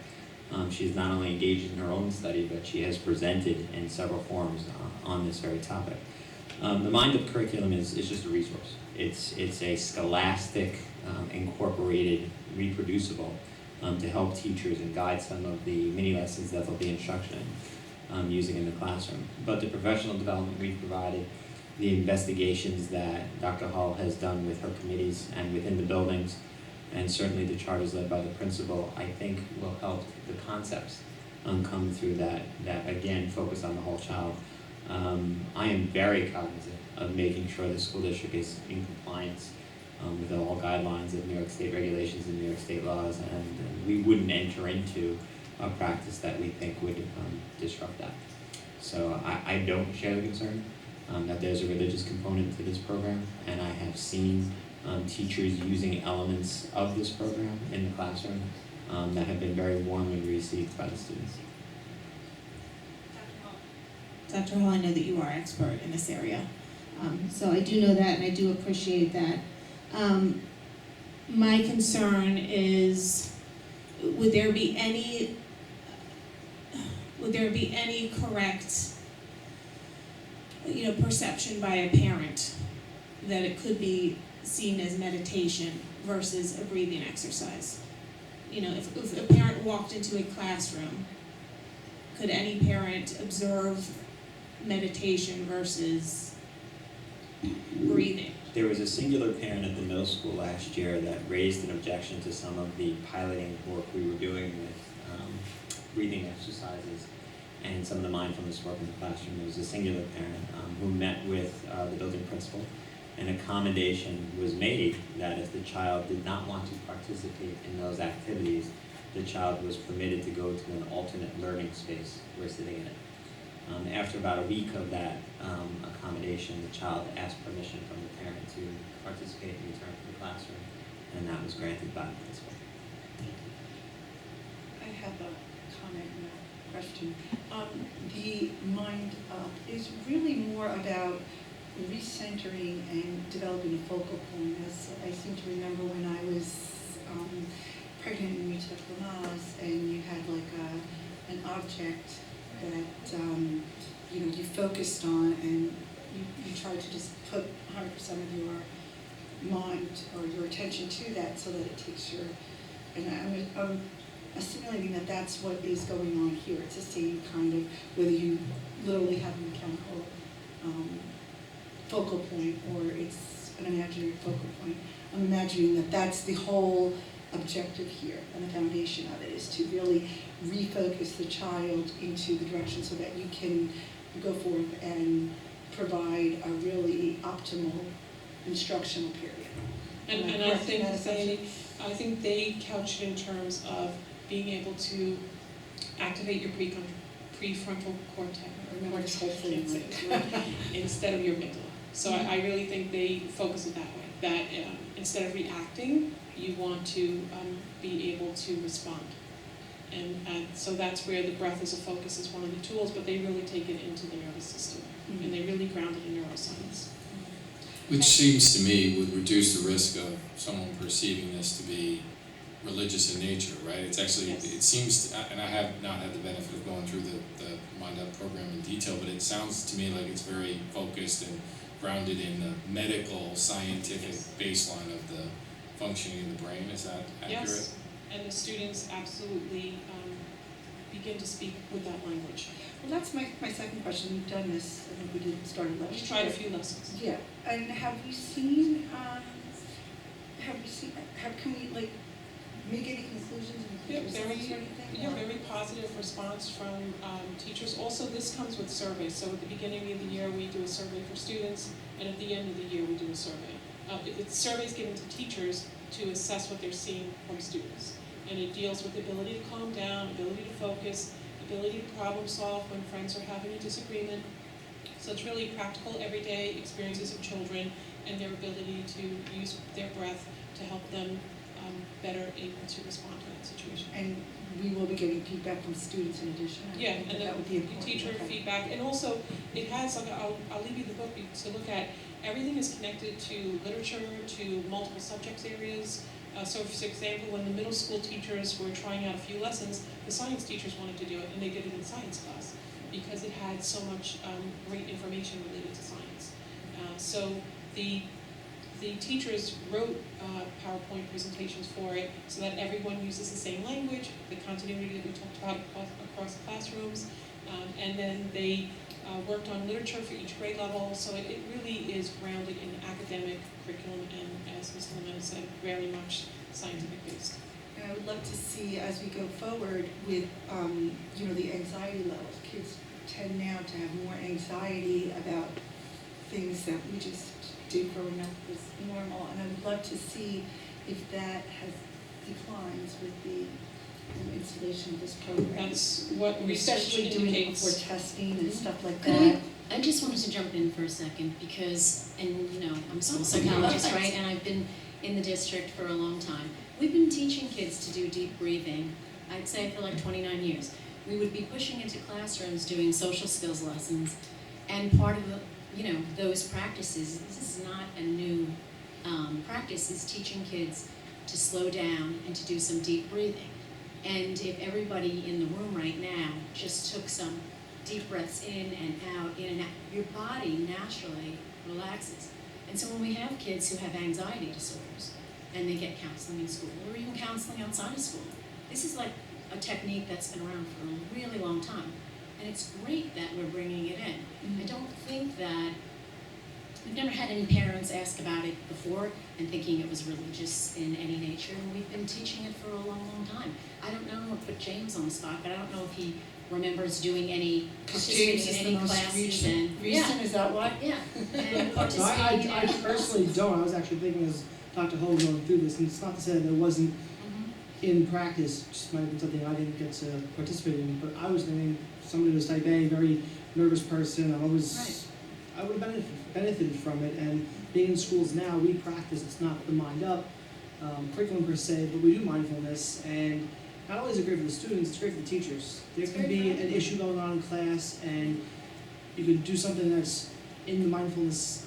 Speaker 5: She's not only engaged in her own study, but she has presented in several forums on this very topic. The Mind Up curriculum is just a resource. It's a scholastic, incorporated, reproducible to help teachers and guide some of the mini lessons that they'll be instructing using in the classroom. But the professional development we've provided, the investigations that Dr. Hall has done with her committees and within the buildings, and certainly the charters led by the principal, I think will help the concepts come through that again, focus on the whole child. I am very cognizant of making sure the school district is in compliance with all guidelines of New York State regulations and New York State laws, and we wouldn't enter into a practice that we think would disrupt that. So I don't share the concern that there's a religious component to this program, and I have seen teachers using elements of this program in the classroom that have been very warmly received by the students.
Speaker 2: Dr. Hall, I know that you are expert in this area, so I do know that and I do appreciate that. My concern is, would there be any correct, perception by a parent that it could be seen as meditation versus a breathing exercise? If a parent walked into a classroom, could any parent observe meditation versus breathing?
Speaker 5: There was a singular parent at the middle school last year that raised an objection to some of the piloting work we were doing with breathing exercises and some of the mindfulness work in the classroom. There was a singular parent who met with the building principal, and accommodation was made that if the child did not want to participate in those activities, the child was permitted to go to an alternate learning space. We're sitting in it. After about a week of that accommodation, the child asked permission from the parent to participate and return to the classroom, and that was granted by the principal.
Speaker 6: I have a comment and a question. The Mind Up is really more about recentering and developing a focal point. As I seem to remember when I was pregnant and you took Lamaze, and you had like an object that you focused on, and you tried to just put 100% of your mind or your attention to that, so that it takes your. And I'm assimilating that that's what is going on here. It's the same kind of, whether you literally have a mechanical focal point or it's an imaginary focal point. I'm imagining that that's the whole objective here, and the foundation of it is to really refocus the child into the direction so that you can go forth and provide a really optimal instructional period.
Speaker 8: And I think they couch it in terms of being able to activate your prefrontal cortex, instead of your amygdala. So I really think they focus it that way, that instead of reacting, you want to be able to respond. And so that's where the breath as a focus is one of the tools, but they really take it into the nervous system, and they really ground it in neuroscience.
Speaker 3: Which seems to me would reduce the risk of someone perceiving this to be religious in nature, right? It's actually,
Speaker 8: Yes.
Speaker 3: it seems, and I have not had the benefit of going through the Mind Up program in detail, but it sounds to me like it's very focused and grounded in the medical, scientific baseline of the functioning of the brain. Is that accurate?
Speaker 8: Yes, and the students absolutely begin to speak with that language.
Speaker 6: Well, that's my second question. We've done this, I think we did start last
Speaker 8: We
Speaker 6: year.
Speaker 8: tried a few lessons.
Speaker 6: Yeah, and have you seen, can we like make any conclusions and
Speaker 8: Yeah,
Speaker 6: results or anything?
Speaker 8: Yeah, very positive response from teachers. Also, this comes with surveys. So at the beginning of the year, we do a survey for students, and at the end of the year, we do a survey. It's surveys given to teachers to assess what they're seeing from students. And it deals with the ability to calm down, ability to focus, ability to problem solve when friends are having a disagreement. So it's really practical, everyday experiences of children and their ability to use their breath to help them better able to respond to that situation.
Speaker 6: And we will be getting feedback from students in addition. I
Speaker 8: Yeah,
Speaker 6: think
Speaker 8: and
Speaker 6: that would be
Speaker 8: the
Speaker 6: important.
Speaker 8: teacher
Speaker 6: Okay.
Speaker 8: feedback, and also it has, like, I'll leave you the book to look at. Everything is connected to literature, to multiple subject areas. So for example, when the middle school teachers were trying out a few lessons, the science teachers wanted to do it, and they did it in science class because it had so much great information related to science. So the teachers wrote PowerPoint presentations for it so that everyone uses the same language, the continuity that we talked about across classrooms, and then they worked on literature for each grade level, so it really is grounded in academic curriculum and, as Ms. Lemon said, very much scientific based.
Speaker 6: And I would love to see as we go forward with, the anxiety levels. Kids tend now to have more anxiety about things that we just did growing up as normal. And I would love to see if that has declines with the installation of this program.
Speaker 8: That's what research
Speaker 6: Especially doing it before
Speaker 8: indicates.
Speaker 6: testing and stuff like
Speaker 12: Could
Speaker 6: that.
Speaker 12: I just wanted to jump in for a second because, I'm a school psychologist, right? And I've been in the district for a long time. We've been teaching kids to do deep breathing, I'd say for like 29 years. We would be pushing into classrooms doing social skills lessons, and part of those practices, this is not a new practice, is teaching kids to slow down and to do some deep breathing. And if everybody in the room right now just took some deep breaths in and out, your body naturally relaxes. And so when we have kids who have anxiety disorders and they get counseling in school or even counseling outside of school, this is like a technique that's been around for a really long time. And it's great that we're bringing it in.
Speaker 6: Mhm.
Speaker 12: I don't think that, we've never had any parents ask about it before and thinking it was religious in any nature, and we've been teaching it for a long, long time. I don't know, I'll put James on the spot, but I don't know if he remembers doing any, participating
Speaker 6: James
Speaker 12: in
Speaker 6: is
Speaker 12: any
Speaker 6: the most
Speaker 12: classes and.
Speaker 6: recent, is that why?
Speaker 12: Yeah, and
Speaker 4: So
Speaker 12: participating in
Speaker 4: I
Speaker 12: any
Speaker 4: personally
Speaker 12: classes.
Speaker 4: don't. I was actually thinking as Dr. Hull going through this, and it's not to say that it wasn't
Speaker 12: Mhm.
Speaker 4: in practice, just might have been something I didn't get to participate in, but I was thinking somebody who's type A, very nervous person, I would have benefited from it, and being in schools now, we practice, it's not the Mind Up curriculum per se, but we do mindfulness, and not only is it great for the students, it's great for the teachers. There
Speaker 12: It's
Speaker 4: can
Speaker 12: great
Speaker 4: be
Speaker 12: for
Speaker 4: an issue going on in class, and you could do something that's in the mindfulness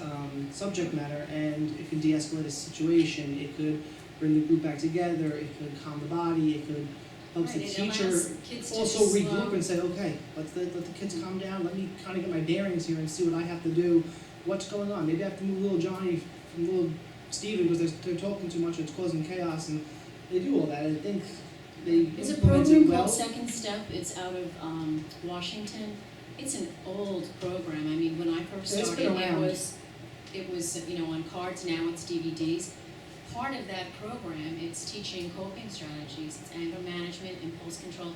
Speaker 4: subject matter, and it can de-escalate a situation, it could bring the group back together, it could calm the body, it could help the
Speaker 12: Right, it
Speaker 4: teacher
Speaker 12: allows kids to
Speaker 4: also
Speaker 12: just
Speaker 4: regroup
Speaker 12: slow.
Speaker 4: and say, okay, let the kids calm down, let me kind of get my bearings here and see what I have to do, what's going on. Maybe I have to move little Johnny from little Steven because they're talking too much, it's causing chaos, and they do all that. I think they
Speaker 12: There's a
Speaker 4: implement
Speaker 12: program
Speaker 4: it well.
Speaker 12: called Second Step, it's out of Washington. It's an old program, I mean, when I first
Speaker 4: It's
Speaker 12: started,
Speaker 4: been around.
Speaker 12: it was on cards, now it's DVDs. Part of that program, it's teaching coping strategies, it's anger management, impulse control.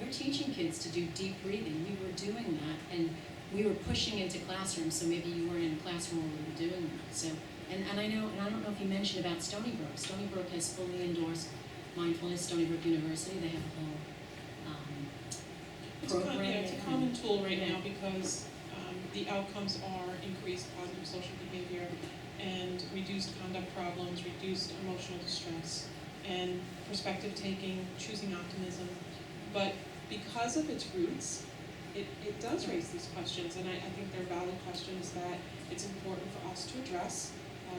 Speaker 12: We're teaching kids to do deep breathing, we were doing that, and we were pushing into classrooms, so maybe you weren't in a classroom where we were doing that, so. And I don't know if you mentioned about Stony Brook. Stony Brook has fully endorsed mindfulness, Stony Brook University, they have a whole program.
Speaker 8: It's a common tool right now because the outcomes are increased positive social behavior and reduced conduct problems, reduced emotional distress, and perspective taking, choosing optimism. But because of its roots, it does raise these questions, and I think they're valid questions that it's important for us to address.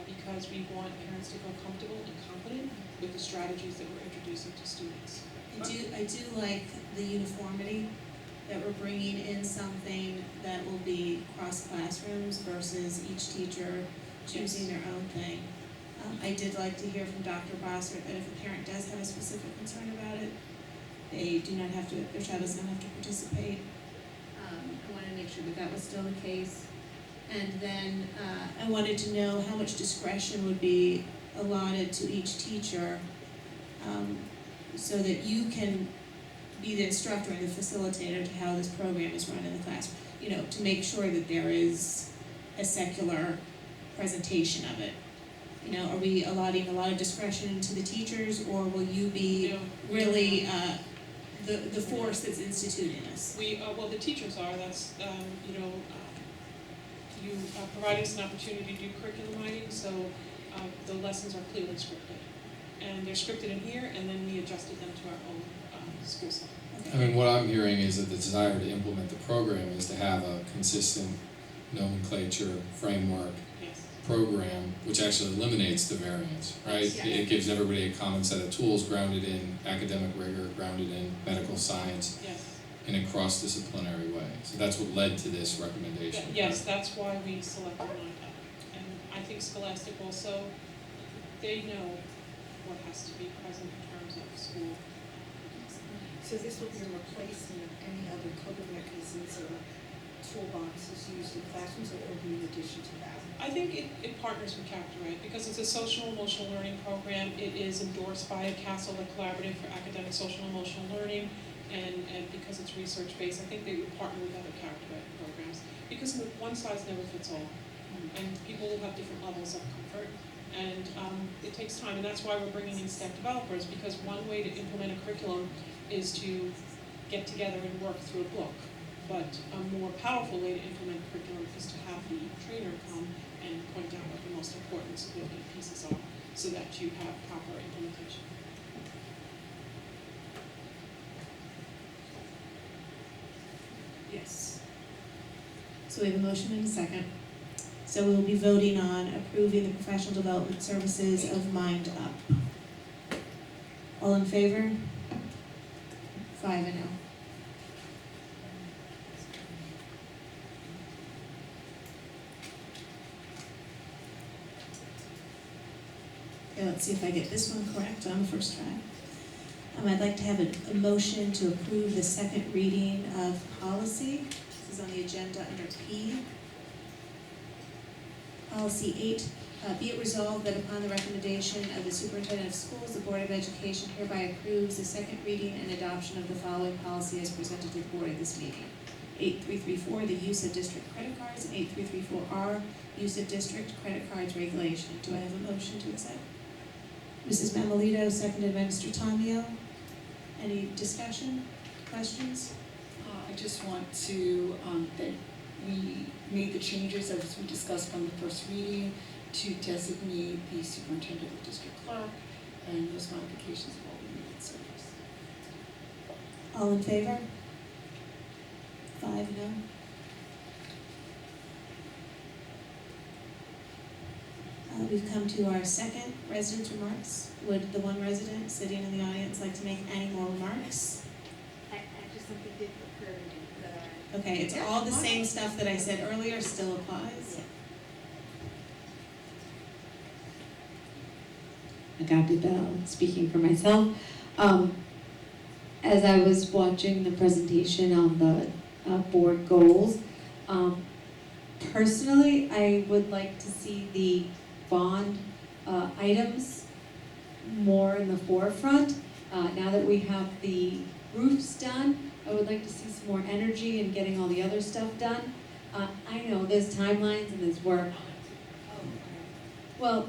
Speaker 8: because we want parents to feel comfortable and confident with the strategies that we're introducing to students.
Speaker 2: I do like the uniformity, that we're bringing in something that will be cross classrooms versus each teacher choosing their own thing. I did like to hear from Dr. Bossert that if a parent does have a specific concern about it, they do not have to, their child does not have to participate. I wanted to make sure that that was still the case. And then I wanted to know how much discretion would be allotted to each teacher, so that you can be the instructor and the facilitator to how this program is run in the class. You know, to make sure that there is a secular presentation of it. You know, are we allotting a lot of discretion to the teachers, or will you be really the force that's instituting this?
Speaker 8: Well, the teachers are, that's, you provide us an opportunity to do curriculum writing, so the lessons are clearly scripted. And they're scripted in here, and then we adjusted them to our own school stuff.
Speaker 3: I mean, what I'm hearing is that the desire to implement the program is to have a consistent nomenclature, framework,
Speaker 8: Yes.
Speaker 3: program, which actually eliminates the variance, right?
Speaker 8: Yes.
Speaker 3: It gives everybody a common set of tools grounded in academic rigor, grounded in medical science,
Speaker 8: Yes.
Speaker 3: in a cross-disciplinary way. So that's what led to this recommendation.
Speaker 8: Yes, that's why we selected NICA. And I think Scholastic also, they know what has to be present in terms of school.
Speaker 6: So this will be a replacement of any other coping mechanisms or toolboxes used in classrooms, or it will be in addition to that?
Speaker 8: I think it partners with Character Right, because it's a social emotional learning program. It is endorsed by CASEL, the Collaborative for Academic Social and Emotional Learning, and because it's research-based, I think they would partner with other Character Right programs, because one size never fits all, and people will have different levels of comfort, and it takes time, and that's why we're bringing in staff developers, because one way to implement a curriculum is to get together and work through a book. But a more powerful way to implement curriculum is to have the trainer come and point out what the most important significant pieces are, so that you have proper implementation.
Speaker 2: Yes. So we have a motion and a second. So we will be voting on approving the professional development services of Mind Up. All in favor? 5-0. Okay, let's see if I get this one correct on the first try. I'd like to have a motion to approve the second reading of policy. This is on the agenda under P. Policy 8, be it resolved that upon the recommendation of the superintendent of schools, the Board of Education hereby approves the second reading and adoption of the following policy as presented to the board at this meeting. 8334, the use of district credit cards, and 8334R, use of district credit cards regulation. Do I have a motion to accept? Mrs. Mamalito, seconded by Mr. Tamio. Any discussion, questions?
Speaker 6: I just want to, that we made the changes as we discussed from the first reading to designate the superintendent of district clerk, and those modifications have all been made in service.
Speaker 2: All in favor? 5-0. We've come to our second residents' remarks. Would the one resident sitting in the audience like to make any more remarks?
Speaker 9: I just something did occur to me that
Speaker 2: Okay, it's all the same stuff that I said earlier still applies.
Speaker 7: Agape Bell, speaking for myself. As I was watching the presentation on the board goals, personally, I would like to see the bond items more in the forefront. Now that we have the roofs done, I would like to see some more energy in getting all the other stuff done. I know there's timelines and there's work. Well,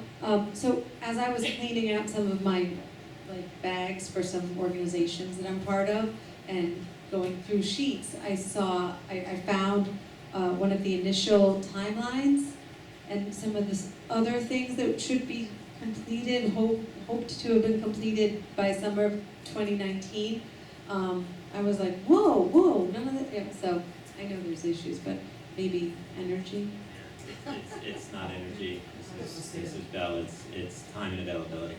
Speaker 7: so as I was cleaning out some of my bags for some organizations that I'm part of and going through sheets, I found one of the initial timelines and some of the other things that should be completed, hoped to have been completed by summer of 2019. I was like, whoa, none of that. Yeah, so I know there's issues, but maybe energy.
Speaker 5: it's not energy, this is Bell, it's time and availability.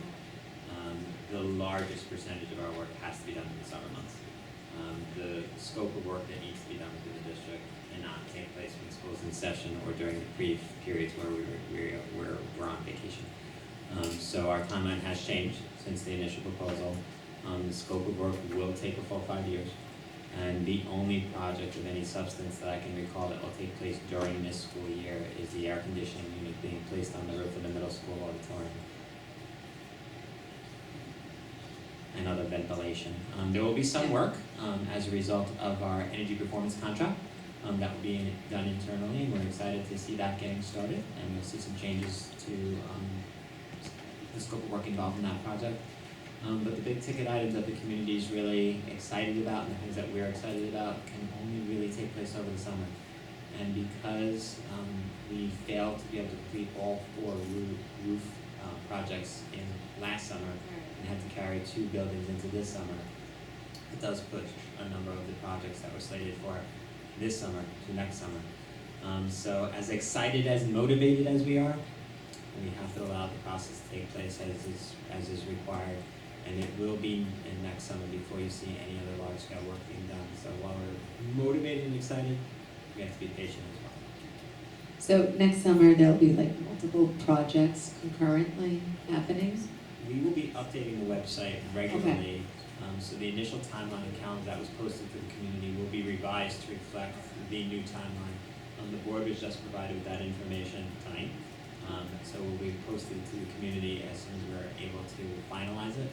Speaker 5: The largest percentage of our work has to be done in the summer months. The scope of work that needs to be done within the district cannot take place when school's in session or during the brief periods where we're on vacation. So our timeline has changed since the initial proposal. The scope of work will take a full 5 years. And the only project of any substance that I can recall that will take place during this school year is the air conditioning unit being placed on the roof of the middle school auditorium. And other ventilation. There will be some work as a result of our energy performance contract that will be done internally, and we're excited to see that getting started, and we'll see some changes to the scope of work involved in that project. But the big ticket items that the community is really excited about and the things that we're excited about can only really take place over the summer. And because we failed to be able to complete all 4 roof projects in last summer and had to carry 2 buildings into this summer, it does push a number of the projects that were slated for this summer to next summer. So as excited, as motivated as we are, we have to allow the process to take place as is required. And it will be in next summer before you see any other large-scale work being done. So while we're motivated and excited, we have to be patient as well.
Speaker 7: So next summer, there'll be like multiple projects concurrently happening?
Speaker 5: We will be updating the website regularly. So the initial timeline and calendar that was posted to the community will be revised to reflect the new timeline. The board was just provided with that information tonight. So will be posted to the community as soon as we're able to finalize it.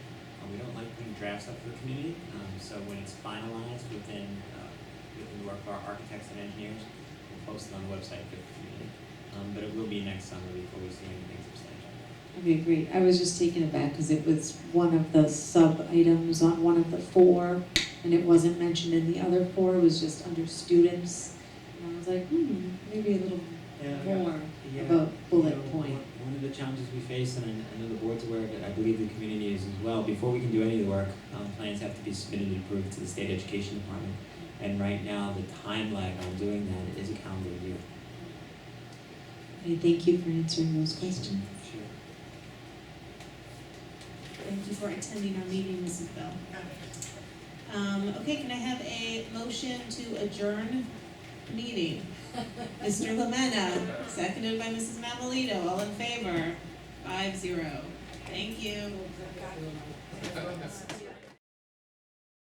Speaker 5: We don't like putting drafts up for the community, so when it's finalized within the work of our architects and engineers, we'll post it on the website for the community. But it will be next summer before we see anything substantial.
Speaker 7: Okay, great. I was just taken aback because it was one of the sub-items on one of the 4, and it wasn't mentioned in the other 4. It was just under students. And I was like, maybe a little more of a bullet point.
Speaker 5: One of the challenges we face, and I know the board's aware of it, I believe the community is as well, before we can do any of the work, plans have to be submitted and approved to the state education department. And right now, the time lag on doing that is a calendar year.
Speaker 7: Okay, thank you for answering those questions.
Speaker 5: Sure.
Speaker 2: Thank you for attending our meeting, Mrs. Bell. Okay, can I have a motion to adjourn meeting? Mr. Lamena, seconded by Mrs. Mamalito, all in favor? 5-0. Thank you.